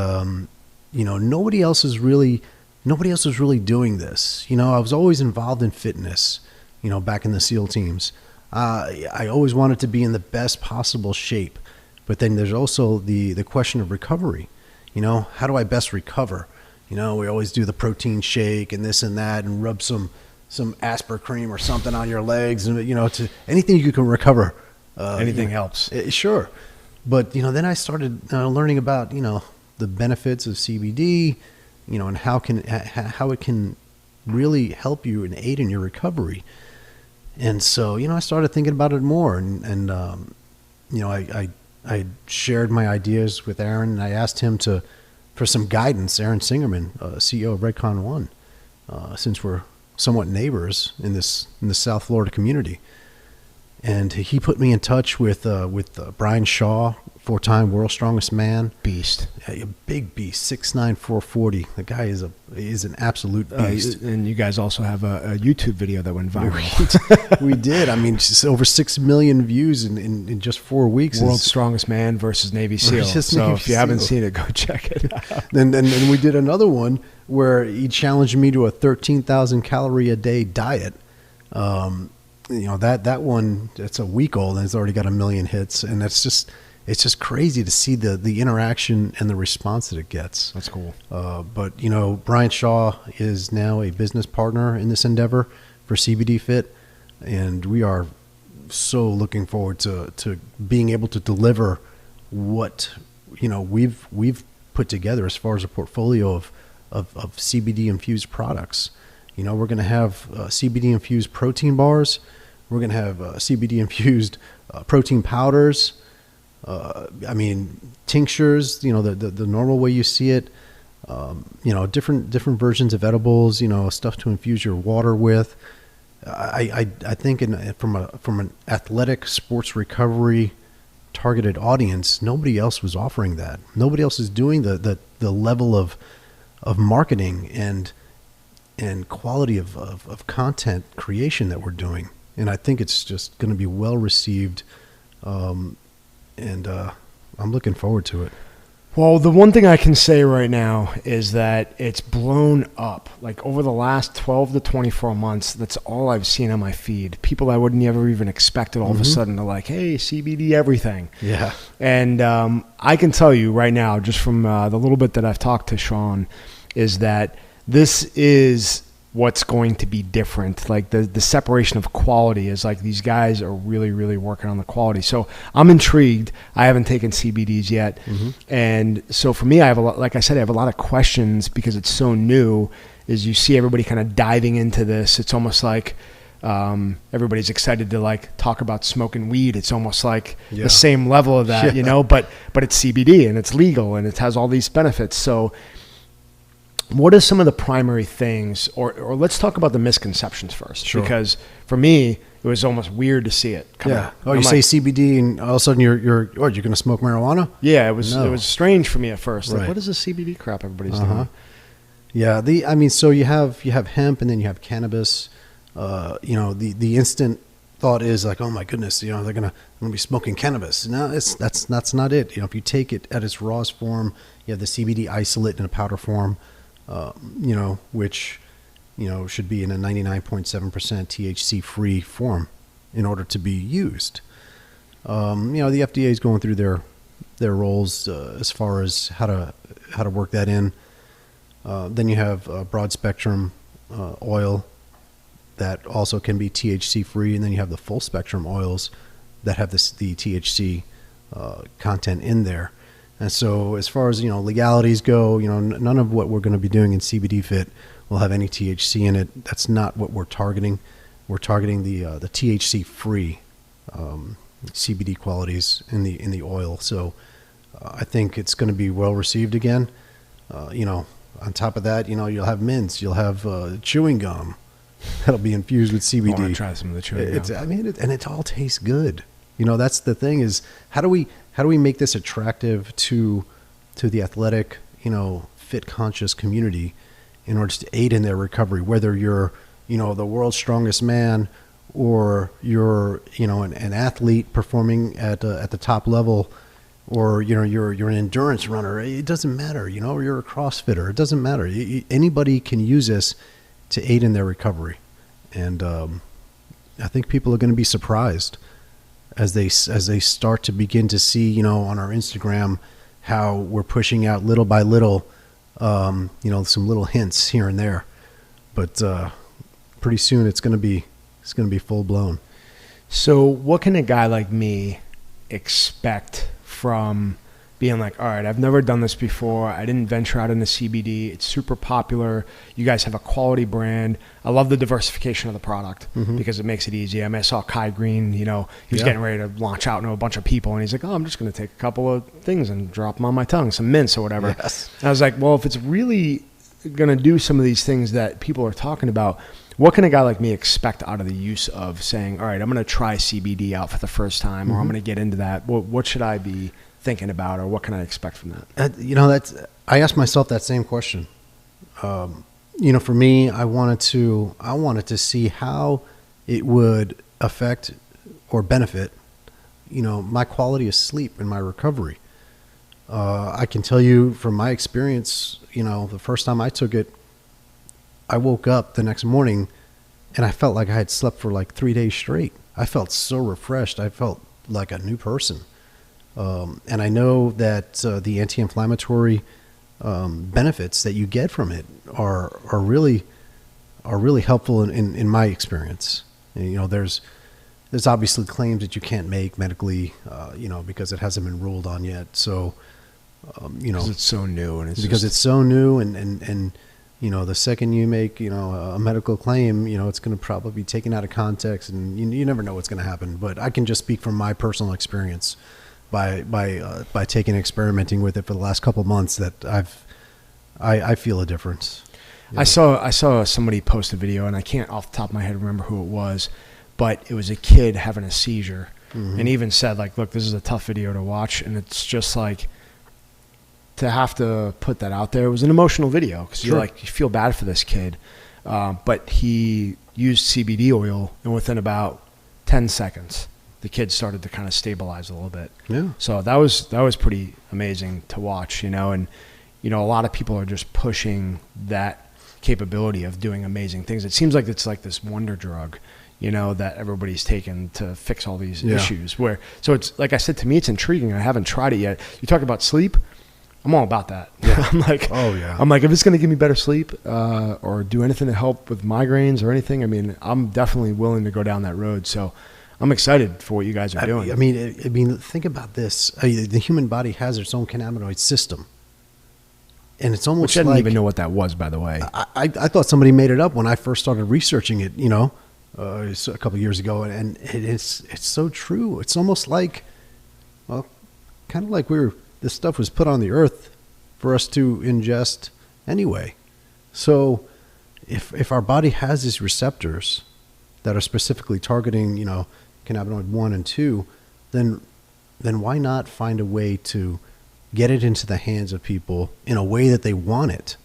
Speaker 2: nobody else is really doing this. I was always involved in fitness, back in the SEAL teams. I always wanted to be in the best possible shape, but then there's also the question of recovery. How do I best recover? We always do the protein shake and this and that and rub some Asper cream or something on your legs and, to anything you can recover.
Speaker 1: Anything helps.
Speaker 2: Sure. But, then I started learning about, the benefits of CBD, and how it can really help you and aid in your recovery. And so, I started thinking about it more and I shared my ideas with Aaron and I asked him for some guidance, Aaron Singerman, CEO of Redcon One, since we're somewhat neighbors in the South Florida community. And he put me in touch with Brian Shaw, 4-time world's strongest man.
Speaker 1: Beast.
Speaker 2: A big beast, 6'9", 440. The guy is an absolute beast.
Speaker 1: And you guys also have a YouTube video that went viral.
Speaker 2: We did. I mean, just over 6 million views in just 4 weeks.
Speaker 1: World's Strongest Man versus Navy SEAL. So if you haven't seen it, go check it out.
Speaker 2: Then we did another one where he challenged me to a 13,000 calorie a day diet. That one, it's a week old and it's already got 1 million hits. And it's just crazy to see the interaction and the response that it gets.
Speaker 1: That's cool.
Speaker 2: But Brian Shaw is now a business partner in this endeavor for CBD Fit. And we are so looking forward to being able to deliver what, we've put together as far as a portfolio of CBD infused products. We're going to have CBD infused protein bars. We're going to have CBD infused protein powders. Tinctures, the normal way you see it, different versions of edibles, stuff to infuse your water with. I think from an athletic sports recovery targeted audience, nobody else was offering that. Nobody else is doing the level of marketing and quality of content creation that we're doing. And I think it's just going to be well received. And I'm looking forward to it.
Speaker 1: Well, the one thing I can say right now is that it's blown up. Like over the last 12 to 24 months, that's all I've seen on my feed. People I wouldn't ever even expected all of a sudden to like, hey, CBD everything.
Speaker 2: Yeah.
Speaker 1: And I can tell you right now, just from the little bit that I've talked to Sean, is that this is what's going to be different. Like the separation of quality is like these guys are really, really working on the quality. So I'm intrigued. I haven't taken CBDs yet. And so for me, I have a lot, like I said, I have a lot of questions because it's so new. is you see everybody kind of diving into this. It's almost like everybody's excited to like talk about smoking weed. It's almost like the same level of that, you know, but it's CBD and it's legal and it has all these benefits. So what are some of the primary things, or let's talk about the misconceptions first, because for me, it was almost weird to see it come out.
Speaker 2: Oh, you say CBD and all of a sudden you're going to smoke marijuana?
Speaker 1: Yeah, it was strange for me at first. Like, what is this CBD crap everybody's doing?
Speaker 2: Yeah, so you have hemp and then you have cannabis. You know, the instant thought is like, oh my goodness, you know, I'm gonna be smoking cannabis. No, that's not it. You know, if you take it at its rawest form, you have the CBD isolate in a powder form, you know, which, you know, should be in a 99.7% THC free form in order to be used. You know, the FDA is going through their roles as far as how to work that in. Then you have broad spectrum oil that also can be THC free, and then you have the full spectrum oils that have the THC content in there. And so as far as, you know, legalities go, you know, none of what we're going to be doing in CBD Fit will have any THC in it. That's not what we're targeting. We're targeting the THC free CBD qualities in the oil. So I think it's going to be well received again. You know, on top of that, you know, you'll have mints, you'll have chewing gum that'll be infused with CBD.
Speaker 1: I want to try some of the chewing gum.
Speaker 2: I mean, and it all tastes good. You know, that's the thing is, how do we make this attractive to the athletic, you know, fit conscious community in order to aid in their recovery, whether you're, you know, the world's strongest man or you're, you know, an athlete performing at the top level, or, you know, you're an endurance runner. It doesn't matter, you know, or you're a CrossFitter. It doesn't matter. Anybody can use this to aid in their recovery. And I think people are going to be surprised as they start to begin to see, you know, on our Instagram, how we're pushing out little by little, you know, some little hints here and there. But pretty soon it's going to be full blown.
Speaker 1: So what can a guy like me expect from being like, all right, I've never done this before. I didn't venture out into CBD. It's super popular. You guys have a quality brand. I love the diversification of the product because it makes it easy. I mean, I saw Kai Green, you know, he was getting ready to launch out into a bunch of people, and he's like, oh, I'm just going to take a couple of things and drop them on my tongue, some mints or whatever.
Speaker 2: Yes.
Speaker 1: And I was like, well, if it's really going to do some of these things that people are talking about, what can a guy like me expect out of the use of saying, all right, I'm going to try CBD out for the first time, or I'm going to get into that? What should I be thinking about, or what can I expect from that?
Speaker 2: You know, I asked myself that same question. You know, for me, I wanted to see how it would affect or benefit, you know, my quality of sleep and my recovery. I can tell you from my experience, you know, the first time I took it, I woke up the next morning and I felt like I had slept for like 3 days straight. I felt so refreshed. I felt like a new person. And I know that the anti-inflammatory benefits that you get from it are really helpful in my experience. And, you know, there's obviously claims that you can't make medically, you know, because it hasn't been ruled on yet. So, you know,
Speaker 1: because it's so new, and
Speaker 2: it's so new, and you know, the second you make, you know, a medical claim, you know, it's going to probably be taken out of context, and you never know what's going to happen. But I can just speak from my personal experience by taking experimenting with it for the last couple of months that I feel a difference.
Speaker 1: I saw somebody post a video, and I can't off the top of my head remember who it was, but it was a kid having a seizure, and even said like, look, this is a tough video to watch, and it's just like, to have to put that out there. It was an emotional video because you're like, you feel bad for this kid, but he used CBD oil, and within about 10 seconds the kid started to kind of stabilize a little bit.
Speaker 2: Yeah.
Speaker 1: So that was pretty amazing to watch, you know. And you know, a lot of people are just pushing that capability of doing amazing things. It seems like it's like this wonder drug, you know, that everybody's taken to fix all these issues. So it's like I said, to me, it's intriguing. I haven't tried it yet. You talk about sleep, I'm all about that.
Speaker 2: Yeah.
Speaker 1: I'm like,
Speaker 2: oh yeah.
Speaker 1: I'm like, if it's going to give me better sleep, or do anything to help with migraines or anything, I mean, I'm definitely willing to go down that road. So I'm excited for what you guys are doing.
Speaker 2: I mean, think about this. The human body has its own cannabinoid system. And it's almost
Speaker 1: Which I didn't
Speaker 2: like,
Speaker 1: even know what that was, by the way.
Speaker 2: I thought somebody made it up when I first started researching it, a couple of years ago. And it's so true. It's almost like, well, kind of like this stuff was put on the earth for us to ingest anyway. So if our body has these receptors that are specifically targeting, cannabinoid 1 and 2, then why not find a way to get it into the hands of people in a way that they want it?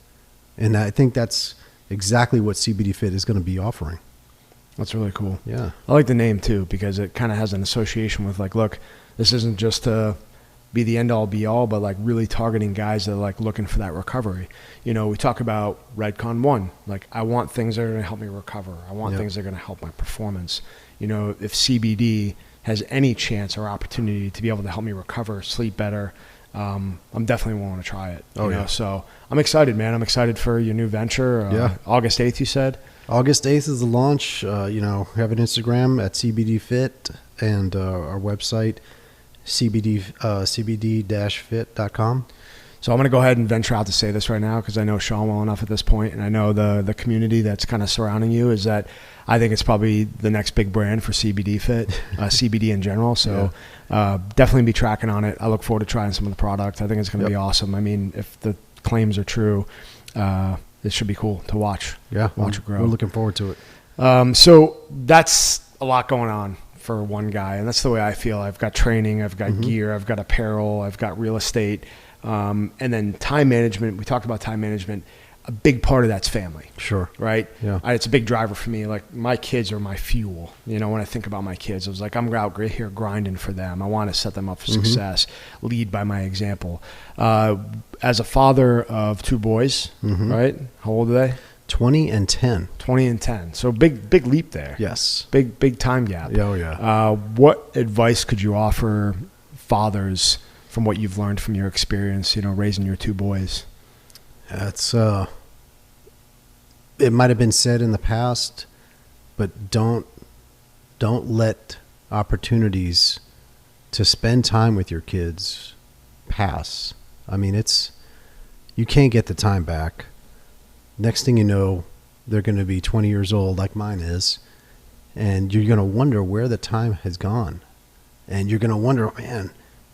Speaker 2: And I think that's exactly what CBD Fit is going to be offering.
Speaker 1: That's really cool.
Speaker 2: Yeah.
Speaker 1: I like the name too, because it kind of has an association with like, look, this isn't just to be the end all be all, but like really targeting guys that are like looking for that recovery. We talk about Redcon 1, like I want things that are going to help me recover. I want things that are going to help my performance. If CBD has any chance or opportunity to be able to help me recover, sleep better, I'm definitely willing to try it. So I'm excited, man. I'm excited for your new venture. August 8th, you said? August
Speaker 2: 8th is the launch. We have an Instagram at CBD Fit and our website, cbd-fit.com.
Speaker 1: So I'm going to go ahead and venture out to say this right now, because I know Sean well enough at this point, and I know the community that's kind of surrounding you, is that I think it's probably the next big brand for CBD Fit, CBD in general. So definitely be tracking on it. I look forward to trying some of the product. I think it's going to be awesome. I mean, if the claims are true, it should be cool to watch. Watch it grow.
Speaker 2: We're looking forward to it.
Speaker 1: So that's a lot going on for one guy, and that's the way I feel. I've got training, I've got gear, I've got apparel, I've got real estate, and then time management. We talked about time management. A big part of that's family.
Speaker 2: Sure.
Speaker 1: Right?
Speaker 2: Yeah.
Speaker 1: It's a big driver for me. Like, my kids are my fuel. When I think about my kids, I was like, I'm out here grinding for them. I want to set them up for success, lead by my example. As a father of 2 boys, right? How old are they?
Speaker 2: 20 and 10.
Speaker 1: 20 and 10. So big leap there.
Speaker 2: Yes.
Speaker 1: Big time gap.
Speaker 2: Oh, yeah.
Speaker 1: What advice could you offer fathers from what you've learned from your experience, raising your 2 boys?
Speaker 2: It's it might have been said in the past, but don't let opportunities to spend time with your kids pass. I mean, you can't get the time back. Next thing you know, they're going to be 20 years old, like mine is, and you're going to wonder where the time has gone. And you're going to wonder, man,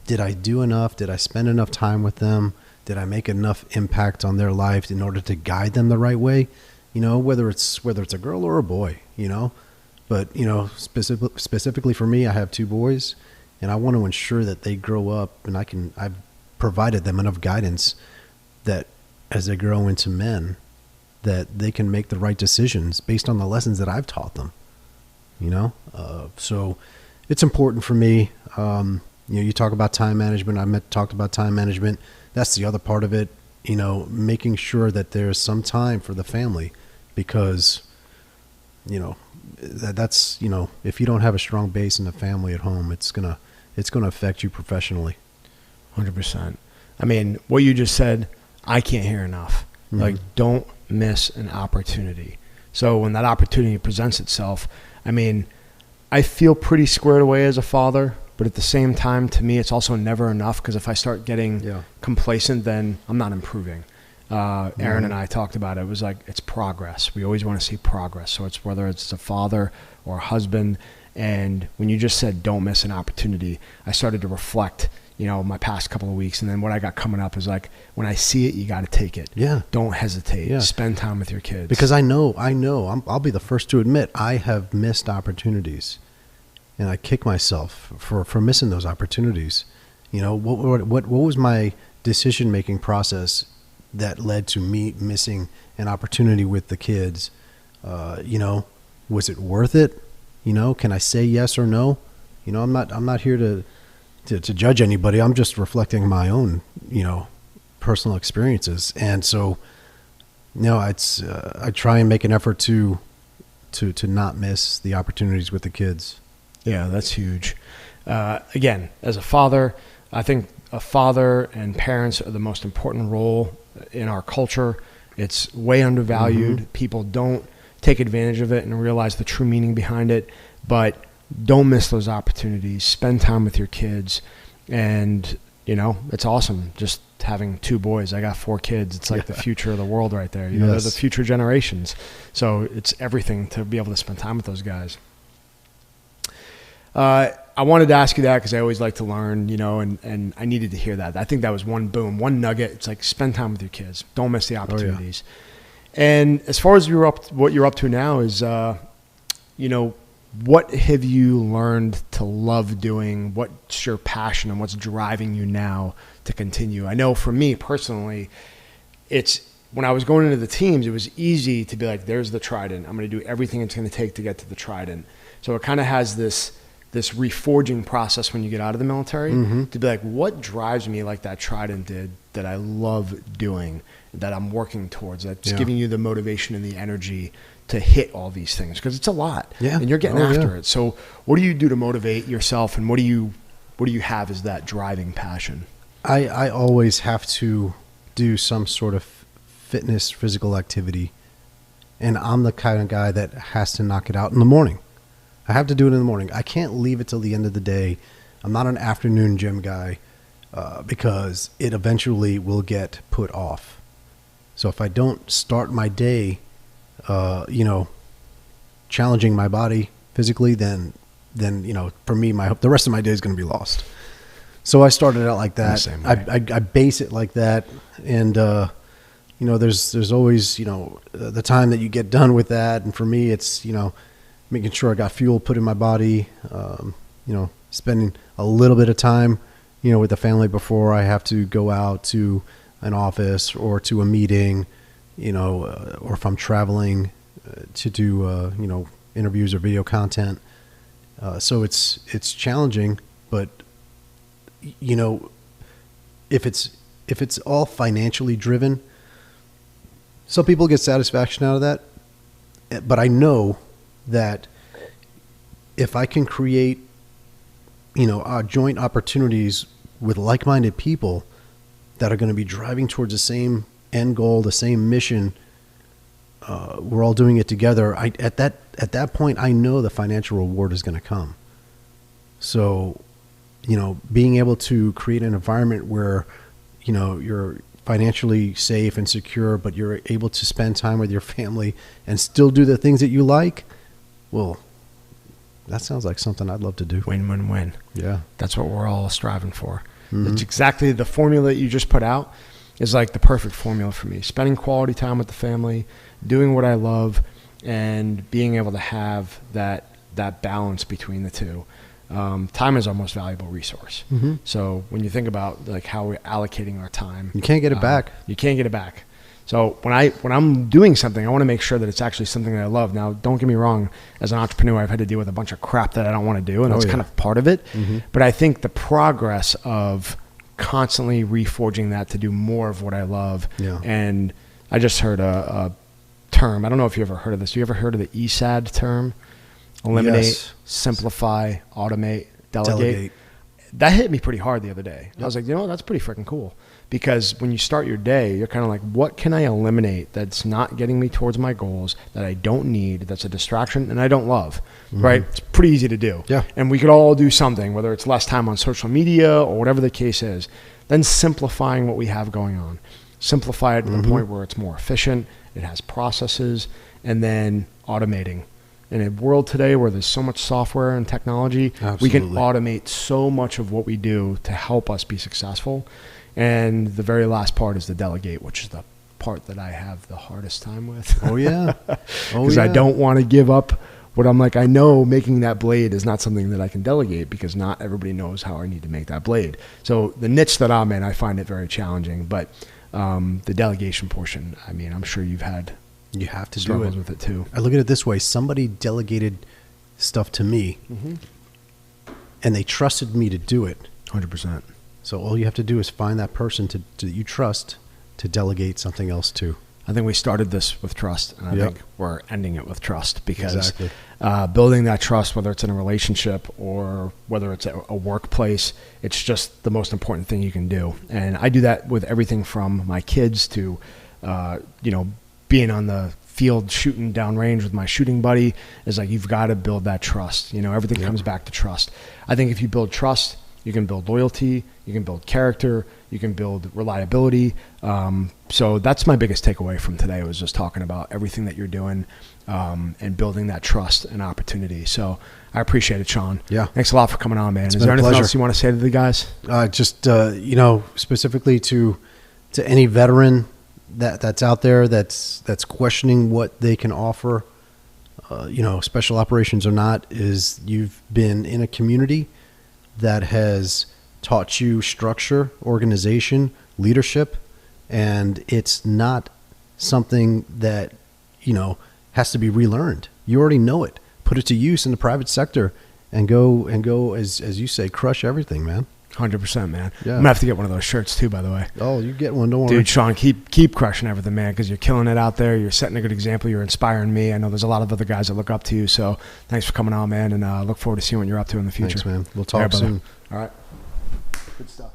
Speaker 2: did I do enough? Did I spend enough time with them? Did I make enough impact on their life in order to guide them the right way? Whether it's a girl or a boy, but, specifically for me, I have 2 boys, and I want to ensure that they grow up, and I've provided them enough guidance that as they grow into men, that they can make the right decisions based on the lessons that I've taught them, so it's important for me. You talk about time management. Talked about time management. That's the other part of it, making sure that there's some time for the family, because, that's, if you don't have a strong base in the family at home, it's going to affect you professionally.
Speaker 1: 100%. I mean, what you just said, I can't hear enough. Like, don't miss an opportunity. So when that opportunity presents itself, I mean, I feel pretty squared away as a father, but at the same time, to me, it's also never enough, because if I start getting complacent, then I'm not improving. Aaron and I talked about it. It was like, it's progress. We always want to see progress. So it's whether it's a father or a husband. And when you just said, don't miss an opportunity, I started to reflect, my past couple of weeks. And then what I got coming up is like, when I see it, you got to take it.
Speaker 2: Yeah.
Speaker 1: Don't hesitate. Yeah. Spend time with your kids.
Speaker 2: Because I'll be the first to admit, I have missed opportunities. And I kick myself for missing those opportunities. What was my decision-making process that led to me missing an opportunity with the kids? Was it worth it? Can I say yes or no? I'm not here to judge anybody. I'm just reflecting my own, personal experiences. And so, I try and make an effort to not miss the opportunities with the kids.
Speaker 1: Yeah, that's huge. Again, as a father, I think a father and parents are the most important role in our culture. It's way undervalued. People don't take advantage of it and realize the true meaning behind it. But don't miss those opportunities. Spend time with your kids. And it's awesome just having 2 boys. I got 4 kids. It's like the future of the world right there. They're the future generations. So it's everything to be able to spend time with those guys. I wanted to ask you that because I always like to learn, and I needed to hear that. I think that was one nugget. It's like spend time with your kids. Don't miss the opportunities. And as far as what you're up to now is, what have you learned to love doing? What's your passion and what's driving you now to continue? I know for me personally, it's when I was going into the teams, it was easy to be like, there's the trident. I'm going to do everything it's going to take to get to the trident. So it kind of has this reforging process when you get out of the military to be like, what drives me like that trident did that I love doing, that I'm working towards, that's giving you the motivation and the energy to hit all these things, because it's a lot and you're getting after it. So what do you do to motivate yourself, and what do you have as that driving passion?
Speaker 2: I always have to do some sort of fitness, physical activity, and I'm the kind of guy that has to knock it out in the morning. I have to do it in the morning. I can't leave it till the end of the day. I'm not an afternoon gym guy because it eventually will get put off. So if I don't start my day challenging my body physically, then for me, the rest of my day is going to be lost. So I started out like that. I base it like that. And, there's always, the time that you get done with that. And for me, it's, making sure I got fuel put in my body, spending a little bit of time, with the family before I have to go out to an office or to a meeting, or if I'm traveling to do, interviews or video content. So it's challenging, but if it's all financially driven, some people get satisfaction out of that, but I know that if I can create, joint opportunities with like-minded people that are going to be driving towards the same end goal, the same mission, we're all doing it together. At that point, I know the financial reward is going to come. So, being able to create an environment where, you're financially safe and secure, but you're able to spend time with your family and still do the things that you like, well, that sounds like something I'd love to do.
Speaker 1: Win, win, win.
Speaker 2: Yeah.
Speaker 1: That's what we're all striving for. It's exactly the formula that you just put out is like the perfect formula for me. Spending quality time with the family, doing what I love, and being able to have that balance between the two. Time is our most valuable resource. So when you think about like how we're allocating our time,
Speaker 2: you can't get it back.
Speaker 1: You can't get it back. So when I'm doing something, I want to make sure that it's actually something that I love. Now, don't get me wrong. As an entrepreneur, I've had to deal with a bunch of crap that I don't want to do, and that's kind of part of it. But I think the progress of constantly reforging that to do more of what I love. And I just heard a term. I don't know if you ever heard of this. You ever heard of the ESAD term? Eliminate, simplify, automate, delegate. That hit me pretty hard the other day. I was like, that's pretty freaking cool. Because when you start your day, you're kind of like, what can I eliminate that's not getting me towards my goals, that I don't need, that's a distraction, and I don't love, right? It's pretty easy to do. And we could all do something, whether it's less time on social media or whatever the case is. Then simplifying what we have going on. Simplify it to the point where it's more efficient, it has processes, and then automating. In a world today where there's so much software and technology, we can automate so much of what we do to help us be successful. And the very last part is the delegate, which is the part that I have the hardest time with. Because I don't want to give up what I'm like. I know making that blade is not something that I can delegate because not everybody knows how I need to make that blade. So the niche that I'm in, I find it very challenging. But the delegation portion, I mean, I'm sure you have to do it with it too.
Speaker 2: I look at it this way: somebody delegated stuff to me, and they trusted me to do it.
Speaker 1: 100%.
Speaker 2: So all you have to do is find that person that you trust to delegate something else to.
Speaker 1: I think we started this with trust, and I think we're ending it with trust because building that trust, whether it's in a relationship or whether it's a workplace, it's just the most important thing you can do. And I do that with everything from my kids to, being on the field shooting downrange with my shooting buddy. Is like, you've got to build that trust. Everything comes back to trust. I think if you build trust you can build loyalty, you can build character, you can build reliability. So that's my biggest takeaway from today, was just talking about everything that you're doing and building that trust and opportunity. So I appreciate it, Sean.
Speaker 2: Yeah.
Speaker 1: Thanks a lot for coming on, man.
Speaker 2: It's
Speaker 1: Is there anything
Speaker 2: pleasure.
Speaker 1: else you want to say to the guys?
Speaker 2: Just specifically to any veteran that's out there that's questioning what they can offer, special operations or not, is you've been in a community that has taught you structure, organization, leadership, and it's not something that has to be relearned. You already know it. Put it to use in the private sector and go as you say, crush everything, man.
Speaker 1: 100%, man.
Speaker 2: Yeah.
Speaker 1: I'm gonna have to get one of those shirts too, by the way.
Speaker 2: Oh, you get one, don't worry.
Speaker 1: Dude, Sean, keep crushing everything, man, because you're killing it out there. You're setting a good example. You're inspiring me. I know there's a lot of other guys that look up to you. So thanks for coming on, man, and look forward to seeing what you're up to in the future.
Speaker 2: Thanks, man. We'll talk soon.
Speaker 1: All right. Good stuff.